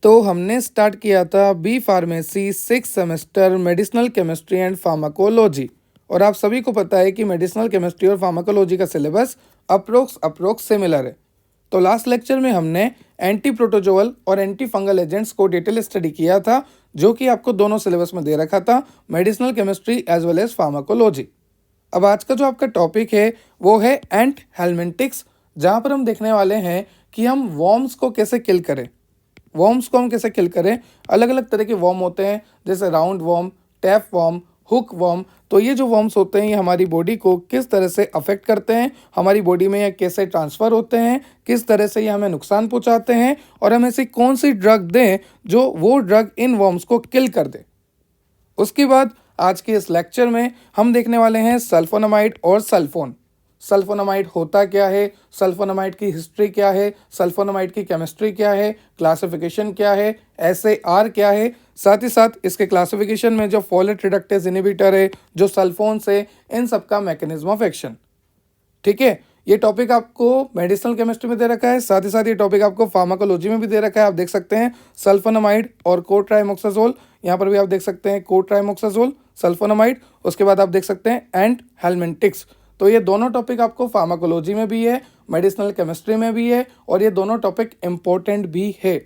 तो हमने स्टार्ट किया था B pharmacy 6 semester medicinal chemistry and pharmacology. और आप सभी को पता है कि मेडिसिनल केमिस्ट्री और फार्माकोलॉजी का सिलेबस अप्रोक्स सिमिलर है। तो लास्ट लेक्चर में हमने एंटी प्रोटोजोअल और एंटी फंगल एजेंट्स को डिटेल स्टडी किया था, जो कि आपको दोनों सिलेबस में दे रखा था, medicinal chemistry as well as pharmacology. अब आज का जो आपका टॉपिक है वो है एंट हेलमिंथिक्स, जहाँ पर हम देखने वाले हैं कि हम वॉर्म्स को कैसे किल करें। वॉर्म्स को हम कैसे किल करें। अलग अलग तरह के वॉर्म होते हैं, जैसे round worm, tape worm, hook worm. तो ये जो वॉर्म्स होते हैं ये हमारी बॉडी को किस तरह से अफेक्ट करते हैं, हमारी बॉडी में ये कैसे ट्रांसफ़र होते हैं, किस तरह से ये हमें नुकसान पहुंचाते हैं, और हम ऐसी कौन सी ड्रग दें जो वो ड्रग इन वॉर्म्स को किल कर दे। उसके बाद आज के इस लेक्चर में हम देखने वाले हैं सल्फोनामाइड और सल्फोन। सल्फोनामाइड होता क्या है, सल्फोनामाइड की हिस्ट्री क्या है, सल्फोनामाइड की केमिस्ट्री क्या है, क्लासिफिकेशन क्या है, SAR क्या है, साथ ही साथ इसके क्लासिफिकेशन में जो फोलेट रिडक्टेज इनहिबिटर है, जो सल्फोन्स है, इन सब का मैकेनिज्म ऑफ एक्शन। ठीक है, ये टॉपिक आपको मेडिसिनल केमिस्ट्री में दे रखा है, साथ ही साथ ये टॉपिक आपको फार्माकोलॉजी में भी दे रखा है। आप देख सकते हैं सल्फोनामाइड और कोट्राइमोक्साजोल, यहाँ पर भी आप देख सकते हैं कोट्राइमोक्साजोल, सल्फोनामाइड। उसके बाद आप देख सकते हैं एंट हेलमिंथिक्स। तो ये दोनों टॉपिक आपको फार्माकोलॉजी में भी है, मेडिसिनल केमिस्ट्री में भी है, और ये दोनों टॉपिक इम्पोर्टेंट भी है।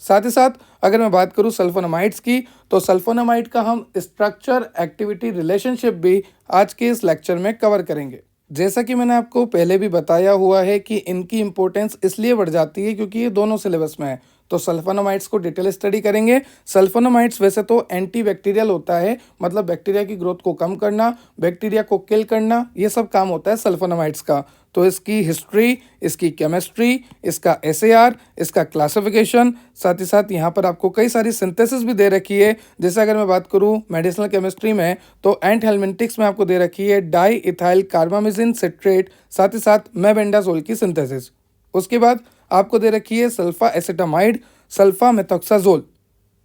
साथ ही साथ अगर मैं बात करूं सल्फोनामाइड्स की, तो सल्फोनामाइड का हम स्ट्रक्चर एक्टिविटी रिलेशनशिप भी आज के इस लेक्चर में कवर करेंगे। जैसा कि मैंने आपको पहले भी बताया हुआ है कि इनकी इंपॉर्टेंस इसलिए बढ़ जाती है क्योंकि ये दोनों सिलेबस में है। तो सल्फोनामाइड्स को डिटेल स्टडी करेंगे। सल्फोनामाइड्स वैसे तो एंटी बैक्टीरियल होता है, मतलब बैक्टीरिया की ग्रोथ को कम करना, बैक्टीरिया को किल करना, ये सब काम होता है सल्फोनामाइड्स का। तो इसकी हिस्ट्री, इसकी केमिस्ट्री, इसका SAR, इसका क्लासिफिकेशन, साथ ही साथ यहाँ पर आपको कई सारी सिंथेसिस भी दे रखी है। जैसे अगर मैं बात करूँ मेडिसिनल केमिस्ट्री में, तो एंट हेलमिंथिक्स में आपको दे रखी है डाई इथाइल कार्बामेजिन सिट्रेट, साथ ही साथ मेबेंडाजोल की सिंथेसिस। उसके बाद आपको दे रखी है सल्फा एसिटामाइड, सल्फा मेथोक्साजोल।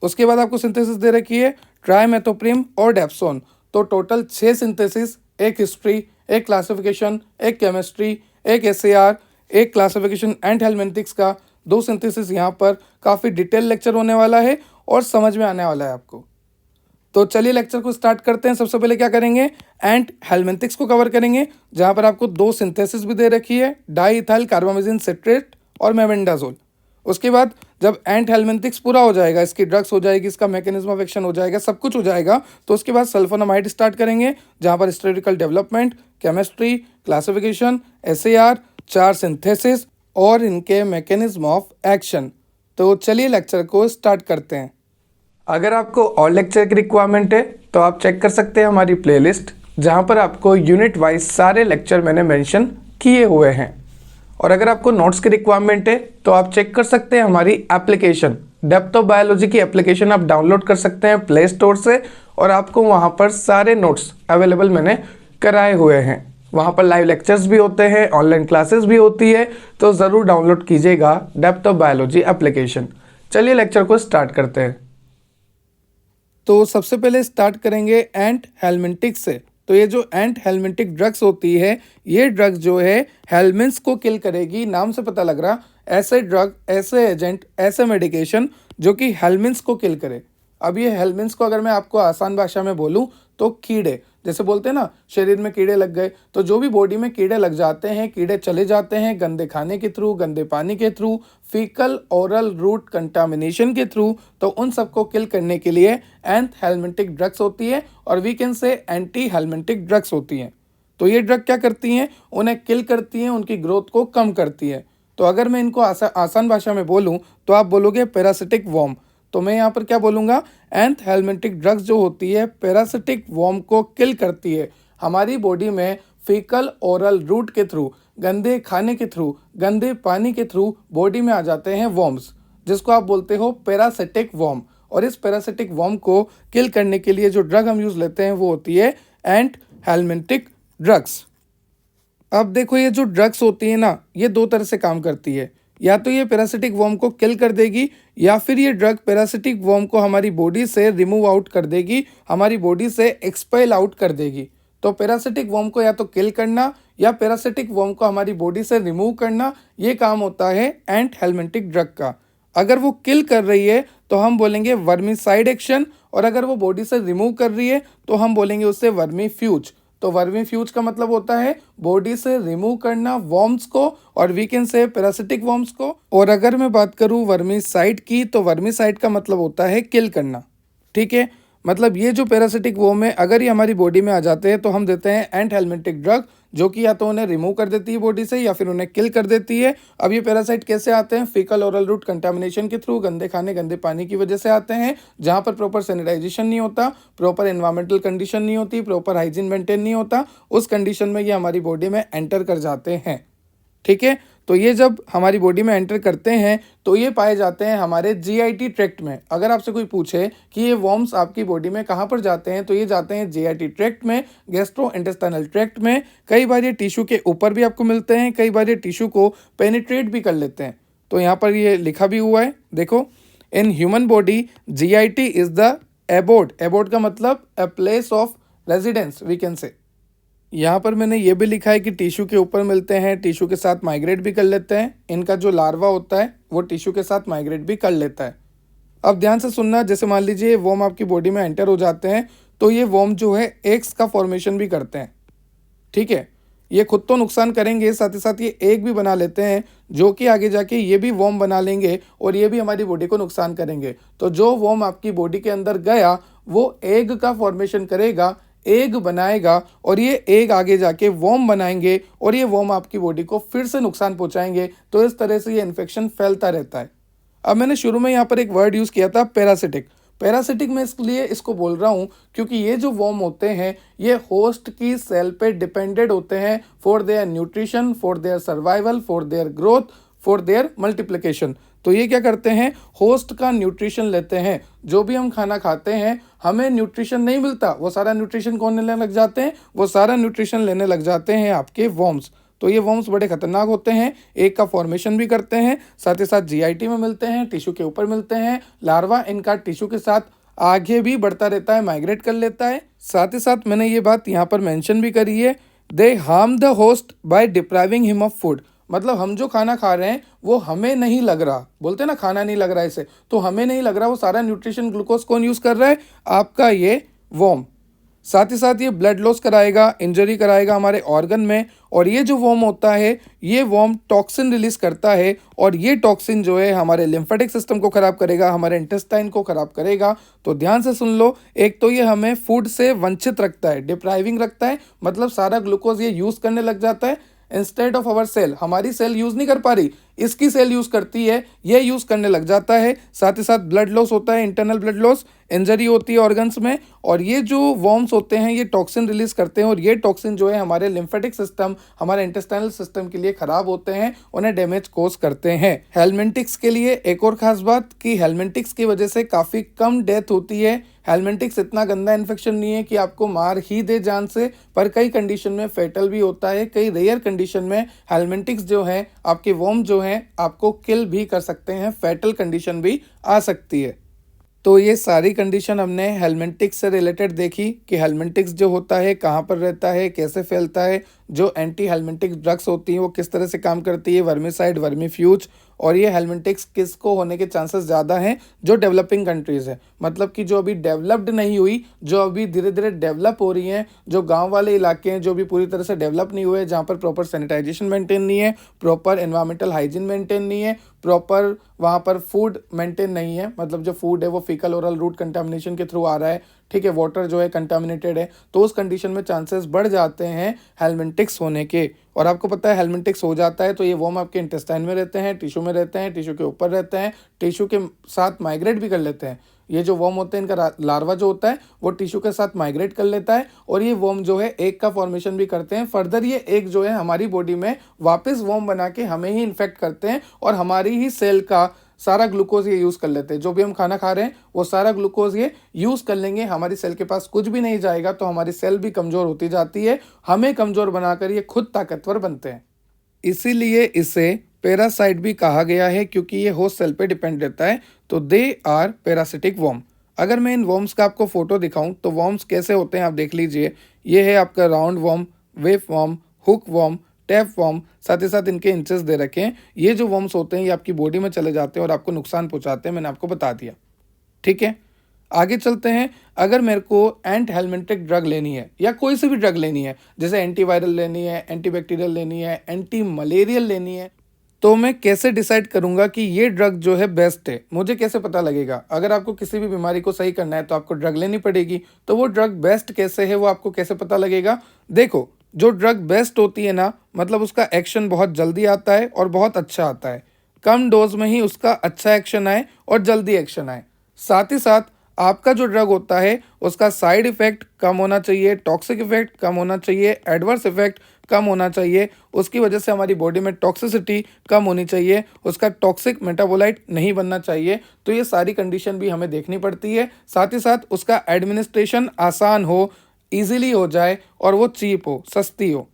उसके बाद आपको सिंथेसिस दे रखी है ट्राइमेथोप्रिम और डेप्सोन। तो टोटल 6 सिंथेसिस, एक हिस्ट्री, एक क्लासिफिकेशन, एक केमिस्ट्री, एक SAR, एक क्लासिफिकेशन एंट हेलमिंथिक्स का, 2 सिंथेसिस। यहाँ पर काफ़ी डिटेल लेक्चर होने वाला है और समझ में आने वाला है आपको। तो चलिए लेक्चर को स्टार्ट करते हैं। सबसे पहले क्या करेंगे, एंट हेलमिंथिक्स को कवर करेंगे, जहाँ पर आपको 2 सिंथेसिस भी दे रखी है, डाई इथाइल कार्बामेजिन सिट्रेट और मेबेंडाजोल। उसके बाद जब एंट हेलमिंथिक्स पूरा हो जाएगा, इसकी ड्रग्स हो जाएगी, इसका मैकेनिज्म ऑफ एक्शन हो जाएगा, सब कुछ हो जाएगा, तो उसके बाद सल्फोनामाइड स्टार्ट करेंगे, जहाँ पर historical development, chemistry, classification, SAR, 4 synthesis और इनके मैकेनिज्म ऑफ एक्शन। तो चलिए लेक्चर को स्टार्ट करते हैं। अगर आपको और लेक्चर की रिक्वायरमेंट है तो आप चेक कर सकते हैं हमारी प्लेलिस्ट, जहाँ पर आपको यूनिट वाइज सारे लेक्चर मैंने मेंशन किए हुए हैं। और अगर आपको नोट्स की रिक्वायरमेंट है तो आप चेक कर सकते हैं हमारी एप्लीकेशन, डेप्थ ऑफ बायोलॉजी की एप्लीकेशन आप डाउनलोड कर सकते हैं प्ले स्टोर से, और आपको वहाँ पर सारे नोट्स अवेलेबल मैंने कराए हुए हैं। वहाँ पर लाइव लेक्चर्स भी होते हैं, ऑनलाइन क्लासेस भी होती है, तो ज़रूर डाउनलोड कीजिएगा डेप्थ ऑफ बायोलॉजी एप्लीकेशन। चलिए लेक्चर को स्टार्ट करते हैं। तो सबसे पहले स्टार्ट करेंगे एंट हेलमिंथिक्स से। तो ये जो एंट हेलमिंथिक ड्रग्स होती है, ये ड्रग्स जो है हेलमिंथ्स को किल करेगी। नाम से पता लग रहा, ऐसे ड्रग, ऐसे एजेंट, ऐसे मेडिकेशन जो कि हेलमिंथ्स को किल करे। अब ये हेलमिंथ्स को अगर मैं आपको आसान भाषा में बोलूँ तो कीड़े, जैसे बोलते हैं ना, शरीर में कीड़े लग गए, तो जो भी बॉडी में कीड़े लग जाते हैं, कीड़े चले जाते हैं गंदे खाने के थ्रू, गंदे पानी के through, faecal oral route contamination के थ्रू, तो उन सबको किल करने के लिए एंट हेलमिंथिक ड्रग्स होती है, और we can say anti helminthic drugs होती हैं। तो ये ड्रग क्या करती हैं, उन्हें किल करती हैं, उनकी ग्रोथ को कम करती है। तो अगर मैं इनको आसान भाषा में बोलूँ तो आप बोलोगे पैरासिटिक वॉर्म। तो मैं यहाँ पर क्या बोलूँगा, एंट हेलमिंथिक ड्रग्स जो होती है पैरासिटिक वॉर्म को किल करती है। हमारी बॉडी में फीकल ओरल रूट के थ्रू, गंदे खाने के थ्रू, गंदे पानी के थ्रू बॉडी में आ जाते हैं वॉर्म्स, जिसको आप बोलते हो पैरासिटिक वॉर्म। और इस पैरासिटिक वॉर्म को किल करने के लिए जो ड्रग हम यूज़ लेते हैं वो होती है एंट हेलमिंथिक ड्रग्स। अब देखो, ये जो ड्रग्स होती है ना, ये 2 तरह से काम करती है। या तो ये पैरासिटिक वॉर्म को किल कर देगी, या फिर ये ड्रग पैरासिटिक वॉर्म को हमारी बॉडी से रिमूव आउट कर देगी, हमारी बॉडी से एक्सपेल आउट कर देगी। तो पैरासिटिक वॉर्म को या तो किल करना या पैरासिटिक वॉर्म को हमारी बॉडी से रिमूव करना, ये काम होता है एंट हेलमिंथिक ड्रग का। अगर वो किल कर रही है तो हम बोलेंगे वर्मीसाइड एक्शन, और अगर वो बॉडी से रिमूव कर रही है तो हम बोलेंगे उससे वर्मीफ्यूज। तो वर्मीफ्यूज का मतलब होता है बॉडी से रिमूव करना वर्म्स को, और we can say parasitic worms को। और अगर मैं बात करूं वर्मीसाइड की, तो वर्मीसाइड का मतलब होता है किल करना। ठीक है, मतलब ये जो पैरासिटिक वर्म है अगर ये हमारी बॉडी में आ जाते हैं तो हम देते हैं एंट हेलमिंथिक ड्रग, जो कि या तो उन्हें रिमूव कर देती है बॉडी से या फिर उन्हें किल कर देती है। अब ये पैरासाइट कैसे आते हैं? फीकल ओरल रूट कंटामिनेशन के थ्रू, गंदे खाने गंदे पानी की वजह से आते हैं, जहां पर प्रॉपर सैनिटाइजेशन नहीं होता, प्रॉपर एनवायरमेंटल कंडीशन नहीं होती, प्रॉपर हाइजीन मेंटेन नहीं होता, उस कंडीशन में ये हमारी बॉडी में एंटर कर जाते हैं। ठीक है, तो ये जब हमारी बॉडी में एंटर करते हैं तो ये पाए जाते हैं हमारे जीआईटी ट्रैक्ट में। अगर आपसे कोई पूछे कि ये वर्म्स आपकी बॉडी में कहाँ पर जाते हैं, तो ये जाते हैं जीआईटी ट्रैक्ट में, गैस्ट्रो इंटेस्टाइनल ट्रैक्ट में। कई बार ये टिश्यू के ऊपर भी आपको मिलते हैं, कई बार ये टिश्यू को पेनिट्रेट भी कर लेते हैं। तो यहाँ पर ये लिखा भी हुआ है, देखो, in human body GIT is the abode. Abode का मतलब a place of residence we can say. यहाँ पर मैंने ये भी लिखा है कि टिश्यू के ऊपर मिलते हैं, टिश्यू के साथ माइग्रेट भी कर लेते हैं। इनका जो लार्वा होता है वो टिश्यू के साथ माइग्रेट भी कर लेता है। अब ध्यान से सुनना, जैसे मान लीजिए वर्म आपकी बॉडी में एंटर हो जाते हैं तो ये वर्म जो है एग्स का फॉर्मेशन भी करते हैं। ठीक है, ये खुद तो नुकसान करेंगे, साथ ही साथ ये एग भी बना लेते हैं, जो कि आगे जाके ये भी वर्म बना लेंगे और ये भी हमारी बॉडी को नुकसान करेंगे। तो जो वर्म आपकी बॉडी के अंदर गया वो एग का फॉर्मेशन करेगा, एग बनाएगा, और ये एग आगे जाके वर्म बनाएंगे और ये वर्म आपकी बॉडी को फिर से नुकसान पहुंचाएंगे। तो इस तरह से ये इन्फेक्शन फैलता रहता है। अब मैंने शुरू में यहाँ पर एक वर्ड यूज़ किया था पैरासिटिक। पैरासिटिक मैं इसलिए इसको बोल रहा हूँ क्योंकि ये जो वर्म होते हैं ये होस्ट की सेल पे डिपेंडेड होते हैं for their nutrition, for their survival, for their growth, for their multiplication. तो ये क्या करते हैं? होस्ट का न्यूट्रिशन लेते हैं। जो भी हम खाना खाते हैं हमें न्यूट्रिशन नहीं मिलता, वो सारा न्यूट्रिशन कौन लेने लग जाते हैं? वो सारा न्यूट्रिशन लेने लग जाते हैं आपके वर्म्स। तो ये वर्म्स बड़े खतरनाक होते हैं, एक का फॉर्मेशन भी करते हैं, साथ ही साथ जीआईटी में मिलते हैं, टिश्यू के ऊपर मिलते हैं। लार्वा इनका टिश्यू के साथ आगे भी बढ़ता रहता है, माइग्रेट कर लेता है। साथ ही साथ मैंने ये बात यहाँ पर मेंशन भी करी है, they harm the host by depriving him of food. मतलब हम जो खाना खा रहे हैं वो हमें नहीं लग रहा, बोलते हैं ना खाना नहीं लग रहा इसे, तो हमें नहीं लग रहा, वो सारा न्यूट्रिशन ग्लूकोज कौन यूज़ कर रहा है? आपका ये वर्म। साथ ही साथ ये ब्लड लॉस कराएगा, इंजरी कराएगा हमारे ऑर्गन में। और ये जो वर्म होता है ये वर्म टॉक्सिन रिलीज करता है, और ये टॉक्सिन जो है हमारे लिम्फेटिक सिस्टम को खराब करेगा, हमारे इंटेस्टाइन को खराब करेगा। तो ध्यान से सुन लो, एक तो ये हमें फूड से वंचित रखता है, डिप्राइविंग रखता है, मतलब सारा ग्लूकोज ये यूज़ करने लग जाता है इंस्टेड ऑफ आवर सेल। हमारी सेल यूज़ नहीं कर पा रही, इसकी सेल यूज़ करती है, ये यूज़ करने लग जाता है। साथ ही साथ ब्लड लॉस होता है, इंटरनल ब्लड लॉस, इंजरी होती है ऑर्गन्स में। और ये जो वर्म्स होते हैं ये टॉक्सिन रिलीज करते हैं, और ये टॉक्सिन जो है हमारे लिम्फेटिक सिस्टम, हमारे इंटेस्टाइनल सिस्टम के लिए खराब होते हैं, उन्हें डैमेज कोज करते हैं। हेलमिंथिक्स के लिए एक और खास बात कि हेलमिंथिक्स की वजह से काफ़ी कम डेथ होती है। हेलमिंथिक्स इतना गंदा इन्फेक्शन नहीं है कि आपको मार ही दे जान से, पर कई कंडीशन में फेटल भी होता है। कई रेयर कंडीशन में हेलमिंथिक्स जो है आपके वर्म जो हैं आपको किल भी कर सकते हैं, फेटल कंडीशन भी आ सकती है। तो ये सारी कंडीशन हमने हेलमिंथिक्स से रिलेटेड देखी कि हेलमिंथिक्स जो होता है कहाँ पर रहता है, कैसे फैलता है, जो एंटी हेलमिंथिक ड्रग्स होती हैं वो किस तरह से काम करती है, वर्मीसाइड, वर्मीफ्यूज। और ये हेलमिंथिक्स किसको होने के चांसेस ज़्यादा हैं? जो डेवलपिंग कंट्रीज़ है, मतलब कि जो अभी डेवलप्ड नहीं हुई, जो अभी धीरे धीरे डेवलप हो रही हैं, जो गांव वाले इलाके हैं जो भी पूरी तरह से डेवलप नहीं हुए, जहाँ पर प्रॉपर सैनिटाइजेशन मेंटेन नहीं है, प्रॉपर एनवायरमेंटल हाइजीन मेंटेन नहीं है, प्रॉपर वहाँ पर फूड मेंटेन नहीं है, मतलब जो फूड है वो फीकल ओरल रूट कंटामिनेशन के थ्रू आ रहा है, ठीक है, वाटर जो है कंटामिनेटेड है, तो उस कंडीशन में चांसेस बढ़ जाते हैं हेलमिंथिक्स होने के। और आपको पता है हेलमिंथिक्स हो जाता है तो ये वर्म आपके इंटेस्टाइन में रहते हैं, टिश्यू में रहते हैं, टिश्यू के ऊपर रहते हैं, टिश्यू के साथ माइग्रेट भी कर लेते हैं। ये जो वर्म होते हैं इनका लार्वा जो होता है वो टिश्यू के साथ माइग्रेट कर लेता है, और ये वर्म जो है एग का फॉर्मेशन भी करते हैं। फर्दर ये एग जो है हमारी बॉडी में वापस वर्म बना के हमें ही इन्फेक्ट करते हैं, और हमारी ही सेल का सारा ग्लूकोज ये यूज़ कर लेते हैं। जो भी हम खाना खा रहे हैं वो सारा ग्लूकोज ये यूज़ कर लेंगे, हमारी सेल के पास कुछ भी नहीं जाएगा, तो हमारी सेल भी कमज़ोर होती जाती है, हमें कमज़ोर बनाकर ये खुद ताकतवर बनते हैं। इसीलिए इसे पैरासाइट भी कहा गया है, क्योंकि ये होस्ट सेल पे डिपेंड रहता है। तो दे आर पैरासिटिक वर्म। अगर मैं इन वर्म्स का आपको फोटो दिखाऊं तो वर्म्स कैसे होते हैं आप देख लीजिए। ये है आपका round worm, whip worm, hook worm, tape worm, साथ ही साथ इनके इंचेस दे रखे हैं। ये जो वॉर्म्स होते हैं ये आपकी बॉडी में चले जाते हैं और आपको नुकसान पहुंचाते हैं, मैंने आपको बता दिया। ठीक है, आगे चलते हैं। अगर मेरे को एंट हेलमिंथिक ड्रग लेनी है या कोई सी भी ड्रग लेनी है, जैसे एंटीवायरल लेनी है, एंटीबैक्टीरियल लेनी है, एंटी मलेरियल लेनी है, तो मैं कैसे डिसाइड करूंगा कि ये ड्रग जो है बेस्ट है? मुझे कैसे पता लगेगा? अगर आपको किसी भी बीमारी को सही करना है तो आपको ड्रग लेनी पड़ेगी, तो वो ड्रग बेस्ट कैसे है वो आपको कैसे पता लगेगा? देखो, जो ड्रग बेस्ट होती है ना, मतलब उसका एक्शन बहुत जल्दी आता है और बहुत अच्छा आता है। कम डोज में ही उसका अच्छा एक्शन आए और जल्दी एक्शन आए। साथ ही साथ आपका जो ड्रग होता है उसका साइड इफेक्ट कम होना चाहिए, टॉक्सिक इफेक्ट कम होना चाहिए, एडवर्स इफेक्ट कम होना चाहिए, उसकी वजह से हमारी बॉडी में टॉक्सिसिटी कम होनी चाहिए, उसका टॉक्सिक मेटाबोलाइट नहीं बनना चाहिए। तो ये सारी कंडीशन भी हमें देखनी पड़ती है। साथ ही साथ उसका एडमिनिस्ट्रेशन आसान हो, ईजिली हो जाए और वो चीप हो, सस्ती हो।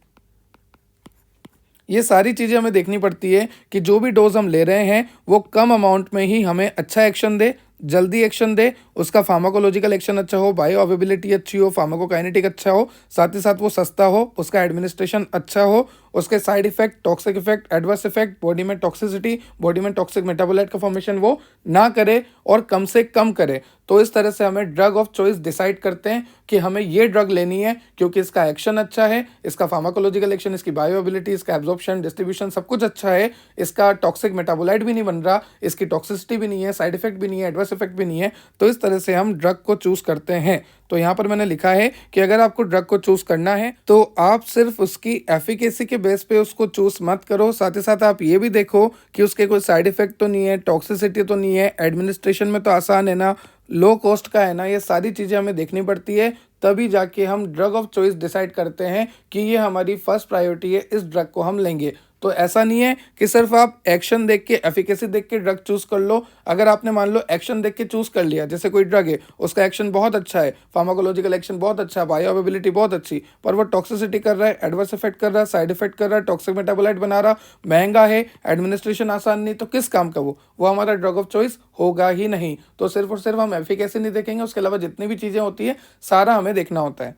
ये सारी चीज़ें हमें देखनी पड़ती है कि जो भी डोज हम ले रहे हैं वो कम अमाउंट में ही हमें अच्छा एक्शन दे, जल्दी एक्शन दे, उसका फार्माकोलॉजिकल एक्शन अच्छा हो, बायो अवेबिलिटी अच्छी हो, फार्माकोकाइनेटिक अच्छा हो, साथ ही साथ वो सस्ता हो, उसका एडमिनिस्ट्रेशन अच्छा हो, उसके side effect, toxic effect, adverse effect, body में टॉक्सिसिटी, बॉडी में टॉक्सिक मेटाबोलाइट का फॉर्मेशन वो ना करे और कम से कम करे। तो इस तरह से हमें ड्रग ऑफ चॉइस डिसाइड करते हैं कि हमें ये ड्रग लेनी है क्योंकि इसका एक्शन अच्छा है, इसका फार्माकोलॉजिकल एक्शन, इसकी बायोएबिलिटी, इसका एब्जॉर्प्शन, डिस्ट्रीब्यूशन सब कुछ अच्छा है, इसका टॉक्सिक मेटाबोलाइट भी नहीं बन रहा, इसकी टॉक्सिसिटी भी नहीं है, साइड इफेक्ट भी नहीं है, एडवर्स इफेक्ट भी नहीं है। तो इस तरह से हम ड्रग को चूज करते हैं। तो यहाँ पर मैंने लिखा है कि अगर आपको ड्रग को चूज करना है तो आप सिर्फ उसकी एफिकेसी के बेस पे उसको चूज मत करो, साथ ही साथ आप ये भी देखो कि उसके कोई साइड इफेक्ट तो नहीं है, टॉक्सिसिटी तो नहीं है, एडमिनिस्ट्रेशन में तो आसान है ना, लो कॉस्ट का है ना। ये सारी चीज़ें हमें देखनी पड़ती है, तभी जाके हम ड्रग ऑफ चॉइस डिसाइड करते हैं कि ये हमारी फर्स्ट प्रायोरिटी है, इस ड्रग को हम लेंगे। तो ऐसा नहीं है कि सिर्फ आप एक्शन देख के, एफिकेसी देख के ड्रग चूज कर लो। अगर आपने मान लो एक्शन देख के चूज कर लिया, जैसे कोई ड्रग है उसका एक्शन बहुत अच्छा है, फार्माकोलॉजिकल एक्शन बहुत अच्छा है, बायो अवेबिलिटी बहुत अच्छी, पर वो टॉक्सिसिटी कर रहा है, एडवर्स इफेक्ट कर रहा है, साइड इफेक्ट कर रहा है, टॉक्सिक मेटाबोलाइट बना रहा, महंगा है, एडमिनिस्ट्रेशन आसान नहीं, तो किस काम का वो हमारा ड्रग ऑफ चॉइस होगा ही नहीं। तो सिर्फ और सिर्फ हम एफिकेसी नहीं देखेंगे, उसके अलावा जितनी भी चीज़ें होती है सारा हमें देखना होता है।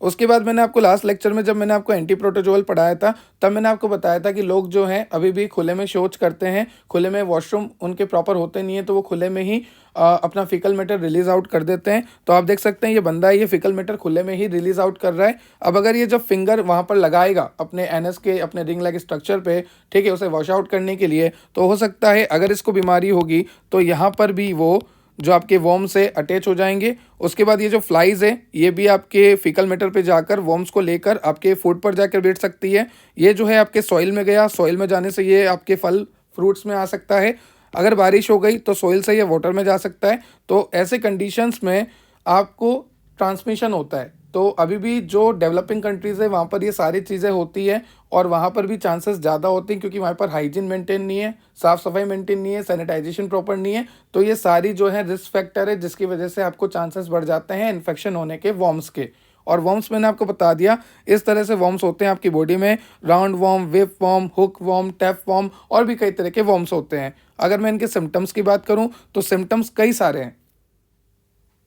उसके बाद मैंने आपको लास्ट लेक्चर में जब मैंने आपको एंटी प्रोटोजोल पढ़ाया था तब मैंने आपको बताया था कि लोग जो हैं अभी भी खुले में शौच करते हैं, खुले में वॉशरूम उनके प्रॉपर होते नहीं है, तो वो खुले में ही अपना फीकल मैटर रिलीज आउट कर देते हैं। तो आप देख सकते हैं ये बंदा है, ये फीकल मैटर खुले में ही रिलीज आउट कर रहा है। अब अगर ये जब फिंगर वहाँ पर लगाएगा अपने एनएस के, अपने रिंग लेग स्ट्रक्चर पे, ठीक है, उसे वॉश आउट करने के लिए, तो हो सकता है अगर इसको बीमारी होगी तो यहाँ पर भी वो जो आपके वॉर्म से अटैच हो जाएंगे। उसके बाद ये जो फ्लाइज है ये भी आपके फीकल मैटर पे जाकर वॉर्म्स को लेकर आपके फूड पर जाकर बैठ सकती है। ये जो है आपके सॉइल में गया, सॉइल में जाने से ये आपके फल फ्रूट्स में आ सकता है। अगर बारिश हो गई तो सॉइल से ये वाटर में जा सकता है। तो ऐसे कंडीशंस में आपको ट्रांसमिशन होता है। तो अभी भी जो डेवलपिंग कंट्रीज़ है वहाँ पर ये सारी चीज़ें होती है और वहाँ पर भी चांसेस ज़्यादा होते हैं क्योंकि वहाँ पर हाइजीन मेंटेन नहीं है, साफ़ सफाई मेंटेन नहीं है, सैनिटाइजेशन प्रॉपर नहीं है। तो ये सारी जो है रिस्क फैक्टर है जिसकी वजह से आपको चांसेस बढ़ जाते हैं इन्फेक्शन होने के वॉर्म्स के। और वॉर्म्स मैंने आपको बता दिया इस तरह से वॉर्म्स होते हैं आपकी बॉडी में, round worm, whip worm, hook worm, tape worm और भी कई तरह के वॉर्म्स होते हैं। अगर मैं इनके सिम्टम्स की बात करूँ तो सिम्टम्स कई सारे हैं।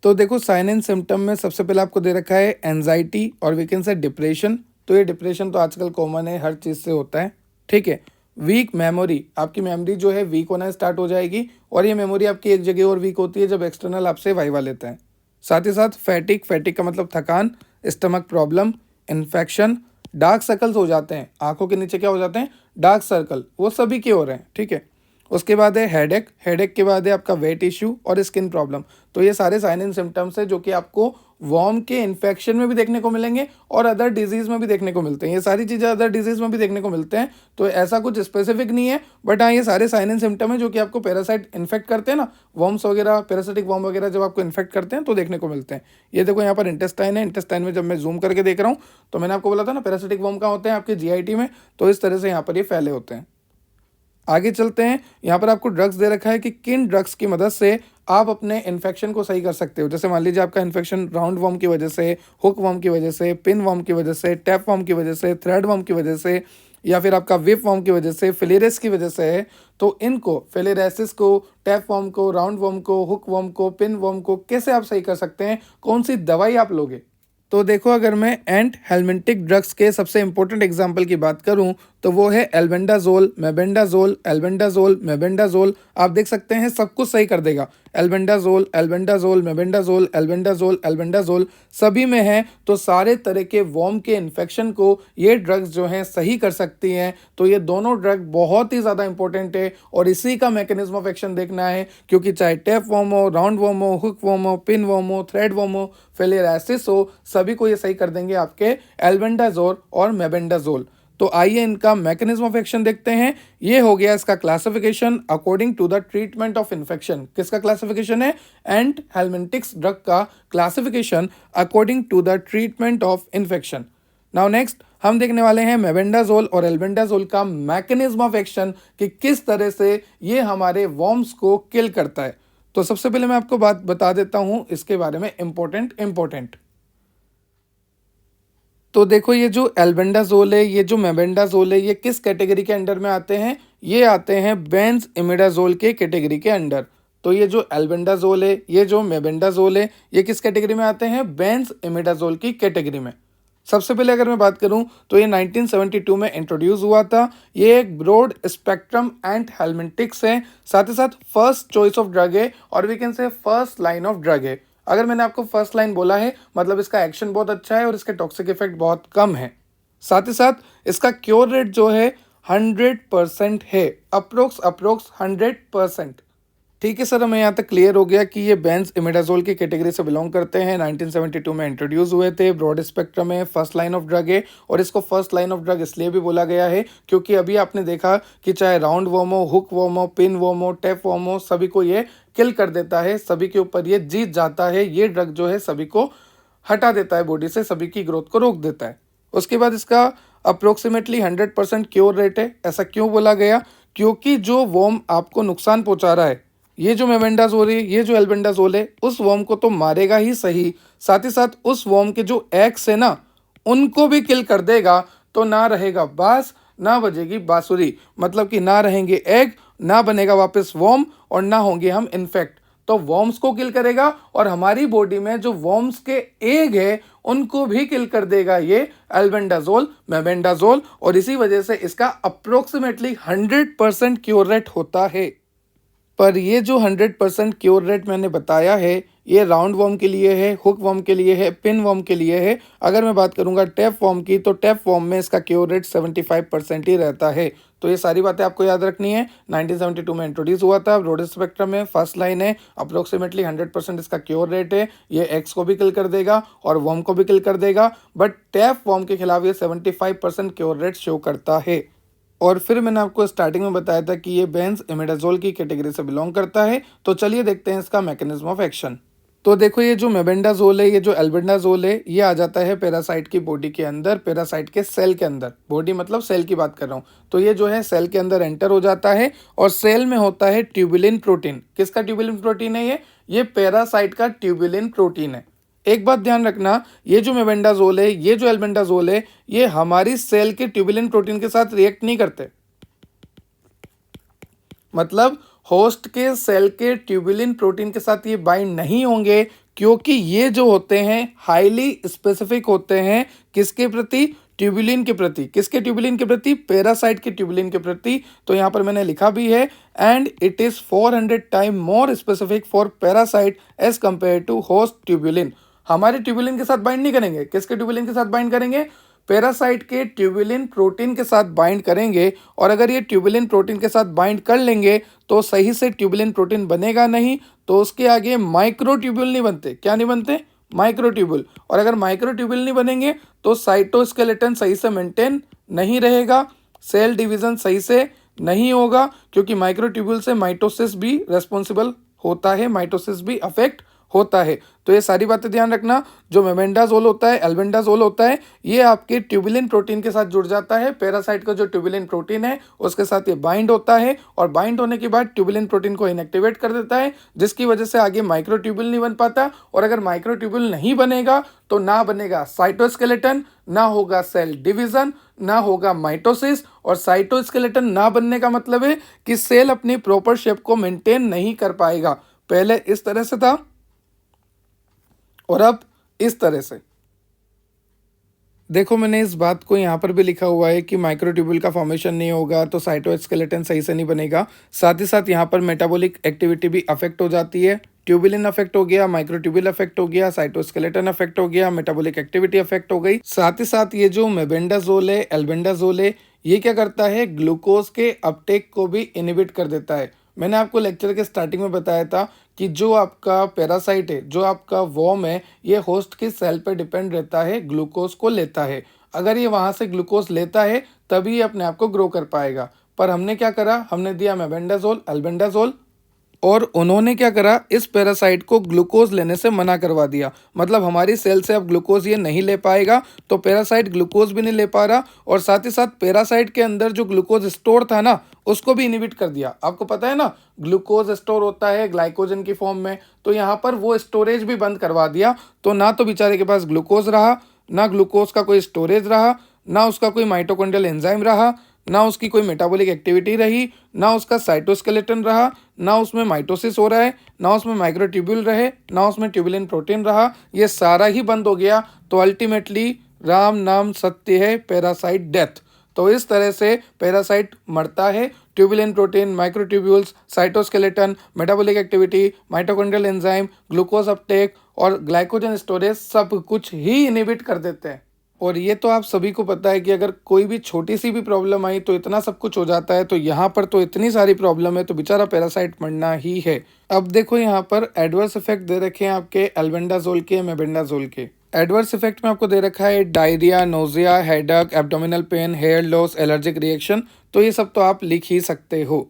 तो देखो, साइन एंड सिम्टम में सबसे पहले आपको दे रखा है एंजाइटी और वी कैन से डिप्रेशन। तो ये डिप्रेशन तो आजकल कॉमन है, हर चीज़ से होता है, ठीक है। वीक मेमोरी, आपकी मेमोरी जो है वीक होना स्टार्ट हो जाएगी और ये मेमोरी आपकी एक जगह और वीक होती है जब एक्सटर्नल आपसे वाइवा लेते हैं। साथ ही साथ फैटिक, फैटिक का मतलब थकान, stomach problem, infection, dark circles हो जाते हैं, आंखों के नीचे क्या हो जाते हैं, डार्क सर्कल, वो सभी के हो रहे हैं, ठीक है। उसके बाद है हेडेक, हेडेक के बाद है आपका वेट इश्यू और स्किन प्रॉब्लम। तो ये सारे साइन एंड सिम्टम्स है जो कि आपको वॉर्म के इन्फेक्शन में भी देखने को मिलेंगे और अदर डिजीज़ में भी देखने को मिलते हैं। ये सारी चीज़ें अदर डिजीज़ में भी देखने को मिलते हैं। तो ऐसा कुछ स्पेसिफिक नहीं है, बट हाँ ये सारे साइन एंड सिम्टम है जो कि आपको पैरासाइट इन्फेक्ट करते हैं ना, वॉर्म्स वगैरह, पैरासिटिक वॉर्म वगैरह जब आपको इन्फेक्ट करते हैं तो देखने को मिलते हैं। ये देखो यहाँ पर इंटेस्टाइन है, इंटेस्टाइन में जब मैं जूम करके देख रहा हूँ तो मैंने आपको बोला था ना पैरासिटिक वॉर्म कहाँ होते हैं, आपके जीआईटी में। तो इस तरह से यहाँ पर ये फैले होते हैं। आगे चलते हैं, यहाँ पर आपको ड्रग्स दे रखा है कि किन ड्रग्स की मदद से आप अपने इन्फेक्शन को सही कर सकते हो। जैसे मान लीजिए आपका इन्फेक्शन राउंड वॉर्म की वजह से, हुक वॉर्म की वजह से, पिन वॉर्म की वजह से, टैप वॉर्म की वजह से, थ्रेड वॉर्म की वजह से, या फिर आपका विप वॉर्म की वजह से, फिलेरिस की वजह से है। तो इनको, फिलेरियासिस को, टैप वॉर्म को, राउंड वॉर्म को, हुक वॉर्म को, पिन वॉर्म को कैसे आप सही कर सकते हैं, कौन सी दवाई आप लोगे, तो देखो, अगर मैं एंट हेलमिंटिक ड्रग्स के सबसे इंपॉर्टेंट एग्जांपल की बात करूं तो वो है एल्बेंडाजोल, मेबेंडाजोल, एल्बेंडाजोल, मेबेंडाजोल। आप देख सकते हैं सब कुछ सही कर देगा। Albendazole, albendazole, mebendazole, albendazole, albendazole सभी में है। तो सारे तरह के वॉर्म के इन्फेक्शन को ये ड्रग्स जो हैं सही कर सकती हैं। तो ये दोनों ड्रग बहुत ही ज़्यादा इंपॉर्टेंट है और इसी का मैकेनिज्म ऑफ एक्शन देखना है, क्योंकि चाहे टेप वॉर्म हो, राउंड वॉर्म हो, हुक वॉर्म हो, पिन वॉर्म हो, थ्रेड वॉर्म हो, फिलियराइसिस हो, सभी को ये सही कर देंगे आपके एल्बेंडाजोल और मेबेंडाजोल। तो आइए इनका मैकेनिज्म ऑफ एक्शन देखते हैं। ये हो गया इसका classification according to the treatment of infection. किसका क्लासिफिकेशन है? एंट हेलमिंटिक्स ड्रग का classification according to the treatment of infection. Now next हम देखने वाले हैं मेबेंडाजोल और एल्बेंडाजोल का मैकेनिज्म ऑफ एक्शन कि किस तरह से ये हमारे वॉर्म्स को किल करता है। तो सबसे पहले मैं आपको बात बता देता हूं इसके बारे में इंपॉर्टेंट। तो देखो, ये जो एल्बेंडाजोल है, ये जो मेबेंडाजोल है, ये किस कैटेगरी के अंडर में आते हैं? ये आते हैं बेंज इमिडाजोल के कैटेगरी के अंडर। तो ये जो एल्बेंडाजोल है, ये जो मेबेंडाजोल है, ये किस कैटेगरी में आते हैं? बेंज इमिडाजोल की कैटेगरी में। सबसे पहले अगर मैं बात करूं तो ये 1972 में इंट्रोड्यूस हुआ था। ये एक ब्रॉड स्पेक्ट्रम एंट हेलमिंटिक्स है, साथ ही साथ फर्स्ट चॉइस ऑफ ड्रग है और we can say first line of drug है। अगर मैंने आपको फर्स्ट लाइन बोला है मतलब इसका एक्शन बहुत अच्छा है और इसके टॉक्सिक इफेक्ट बहुत कम है। साथ ही साथ इसका क्योर रेट जो है 100% है, अप्रोक्स 100%। ठीक है सर, हमें यहाँ तक क्लियर हो गया कि ये बेंज इमिडाजोल की कैटेगरी से बिलोंग करते हैं। 1972 में इंट्रोड्यूस हुए थे, ब्रॉड स्पेक्ट्रम में फर्स्ट लाइन ऑफ ड्रग है और इसको फर्स्ट लाइन ऑफ ड्रग इसलिए भी बोला गया है क्योंकि अभी आपने देखा कि चाहे राउंड वॉर्म हो, हुक वॉर्म हो, पिन वॉर्म हो, टेप वॉर्म हो, सभी को ये किल कर देता है, सभी के ऊपर ये जीत जाता है। ये ड्रग जो है सभी को हटा देता है बॉडी से, सभी की ग्रोथ को रोक देता है। उसके बाद इसका अप्रोक्सीमेटली 100% क्योर रेट है। ऐसा क्यों बोला गया? क्योंकि जो वॉर्म आपको नुकसान पहुंचा रहा है, ये जो मेबेंडाजोल है, ये जो एल्बेंडाजोल है, उस वॉर्म को तो मारेगा ही सही, साथ ही साथ उस वॉर्म के जो एग्स है ना, उनको भी किल कर देगा। तो ना रहेगा बास, ना बजेगी बांसुरी, मतलब कि ना रहेंगे एग, ना बनेगा वापस वॉर्म और ना होंगे हम इन्फेक्ट। तो वॉर्म्स को किल करेगा और हमारी बॉडी में जो वॉर्म्स के एग है उनको भी किल कर देगा ये एल्बेंडाजोल, मेबेंडाजोल, और इसी वजह से इसका अप्रोक्सीमेटली 100% क्योर रेट होता है। पर ये जो 100% क्योर रेट मैंने बताया है, ये राउंड वॉर्म के लिए है, हुक वॉर्म के लिए है, पिन वॉर्म के लिए है। अगर मैं बात करूंगा टैप वॉर्म की, तो टैप वॉर्म में इसका क्योर रेट 75% ही रहता है। तो ये सारी बातें आपको याद रखनी है। 1972 में इंट्रोड्यूस हुआ था, ब्रॉड स्पेक्ट्रम में फर्स्ट लाइन है, अप्रोक्सीमेटली 100% इसका क्योर रेट है। ये एक्स को भी किल कर देगा और वॉर्म को भी किल कर देगा, बट टैप वॉर्म के खिलाफ ये 75% क्योर रेट शो करता है। और फिर मैंने आपको स्टार्टिंग में बताया था कि ये बेंज इमिडाजोल की कैटेगरी से बिलोंग करता है। तो चलिए देखते हैं इसका मैकेनिज्म ऑफ एक्शन। तो देखो, ये जो मेबेंडाजोल है, ये जो एल्बेंडाजोल है, ये आ जाता है पैरासाइट की बॉडी के अंदर, पैरासाइट के सेल के अंदर। बॉडी मतलब सेल की बात कर रहा हूँ। तो ये जो है सेल के अंदर एंटर हो जाता है और सेल में होता है ट्यूबुलिन प्रोटीन। किसका ट्यूबुलिन प्रोटीन है? ये पैरासाइट का ट्यूबुलिन प्रोटीन है। एक बात ध्यान रखना, ये जो मेबेंडाजोल है, ये जो एल्बेंडाजोल है, ये हमारी सेल के ट्यूबुलिन प्रोटीन के साथ रिएक्ट नहीं करते। मतलब होस्ट के सेल के ट्यूबुलिन प्रोटीन के साथ ये बाइंड नहीं होंगे, क्योंकि ये जो होते हैं हाईली स्पेसिफिक होते हैं किसके प्रति? ट्यूबुलिन के प्रति। किसके ट्यूबुलिन के प्रति? पैरासाइट के ट्यूबुलिन के प्रति। तो यहाँ पर मैंने लिखा भी है, and it is 400 time more specific for parasite as compare to host tubulin. हमारे ट्यूबुलिन के साथ बाइंड नहीं करेंगे। किसके ट्यूबुलिन के साथ बाइंड करेंगे? पैरासाइट के ट्यूबुलिन प्रोटीन के साथ बाइंड करेंगे। और अगर ये ट्यूबुलिन प्रोटीन के साथ बाइंड कर लेंगे तो सही से ट्यूबुलिन प्रोटीन बनेगा नहीं, तो उसके आगे माइक्रोट्यूब्यूल नहीं बनते। क्या नहीं बनते? माइक्रोट्यूब्यूल। और अगर माइक्रोट्यूब्यूल नहीं बनेंगे तो साइटोस्केलेटन सही से मेंटेन नहीं रहेगा, सेल डिवीजन सही से नहीं होगा, क्योंकि माइक्रोट्यूब्यूल से माइटोसिस भी रेस्पॉन्सिबल होता है, माइटोसिस भी अफेक्ट होता है। तो ये सारी बातें ध्यान रखना। जो मेबेंडाजोल होता है, एल्बेंडाजोल होता है, ये आपके ट्यूबुलिन प्रोटीन के साथ जुड़ जाता है। पैरासाइट का जो ट्यूबुलिन प्रोटीन है उसके साथ ये बाइंड होता है और बाइंड होने के बाद ट्यूबुलिन प्रोटीन को इनएक्टिवेट कर देता है, जिसकी वजह से आगे माइक्रोट्यूब्यूल नहीं बन पाता। और अगर माइक्रोट्यूब्यूल नहीं बनेगा तो ना बनेगा साइटोस्केलेटन, ना होगा सेल डिवीजन, ना होगा माइटोसिस। और साइटोस्केलेटन ना बनने का मतलब है कि सेल अपनी प्रॉपर शेप को मेंटेन नहीं कर पाएगा। पहले इस तरह से था और अब इस तरह से। देखो मैंने इस बात को यहाँ पर भी लिखा हुआ है कि माइक्रोट्यूब्यूल का फॉर्मेशन नहीं होगा तो साइटोस्केलेटन सही से नहीं बनेगा। साथ ही साथ यहाँ पर मेटाबॉलिक एक्टिविटी भी अफेक्ट हो जाती है। ट्यूबुलिन अफेक्ट हो गया, माइक्रोट्यूब्यूल अफेक्ट हो गया, साइटोस्केलेटन अफेक्ट हो गया, मेटाबॉलिक एक्टिविटी अफेक्ट हो गई। साथ ही साथ ये जो मेबेंडाजोल है, एल्बेंडाजोल है, ये क्या करता है, ग्लूकोज के अपटेक को भी इनहिबिट कर देता है। मैंने आपको लेक्चर के स्टार्टिंग में बताया था कि जो आपका पैरासाइट है, जो आपका वॉर्म है, ये होस्ट की सेल पर डिपेंड रहता है, ग्लूकोज को लेता है। अगर ये वहाँ से ग्लूकोज लेता है तभी ये अपने आप को ग्रो कर पाएगा। पर हमने क्या करा, हमने दिया मेबेंडाजोल, एल्बेंडाजोल, और उन्होंने क्या करा, इस पैरासाइट को ग्लूकोज लेने से मना करवा दिया। मतलब हमारी सेल से अब ग्लूकोज ये नहीं ले पाएगा, तो पैरासाइट ग्लूकोज भी नहीं ले पा रहा, और साथ ही साथ पैरासाइट के अंदर जो ग्लूकोज स्टोर था ना, उसको भी इनहिबिट कर दिया। आपको पता है ना, ग्लूकोज स्टोर होता है ग्लाइकोजन की फॉर्म में, तो यहाँ पर वो स्टोरेज भी बंद करवा दिया। तो ना तो बेचारे के पास ग्लूकोज रहा, ना ग्लूकोज का कोई स्टोरेज रहा, ना उसका कोई माइटोकॉन्ड्रियल एंजाइम रहा, ना उसकी कोई मेटाबॉलिक एक्टिविटी रही, ना उसका साइटोस्केलेटन रहा, ना उसमें माइटोसिस हो रहा है, ना उसमें माइक्रोट्यूब्यूल रहे, ना उसमें ट्यूबुलिन प्रोटीन रहा। ये सारा ही बंद हो गया। तो अल्टीमेटली राम नाम सत्य है, पैरासाइट डेथ। तो इस तरह से पैरासाइट मरता है। Tubulin protein, microtubules, cytoskeleton, metabolic activity, mitochondrial enzyme, glucose Uptake और ग्लाइकोजन स्टोरेज सब कुछ ही इनहिबिट कर देते हैं। और ये तो आप सभी को पता है कि अगर कोई भी छोटी सी भी प्रॉब्लम आई तो इतना सब कुछ हो जाता है। तो यहाँ पर तो इतनी सारी प्रॉब्लम है, तो बेचारा पैरासाइट मरना ही है। अब देखो यहाँ पर एडवर्स इफेक्ट दे रखे हैं आपके एल्बेंडाजोल के, मेबेंडाजोल के। एडवर्स इफेक्ट में आपको दे रखा है diarrhoea, nausea, headache, abdominal pain, hair loss, allergic reaction. तो ये सब तो आप लिख ही सकते हो।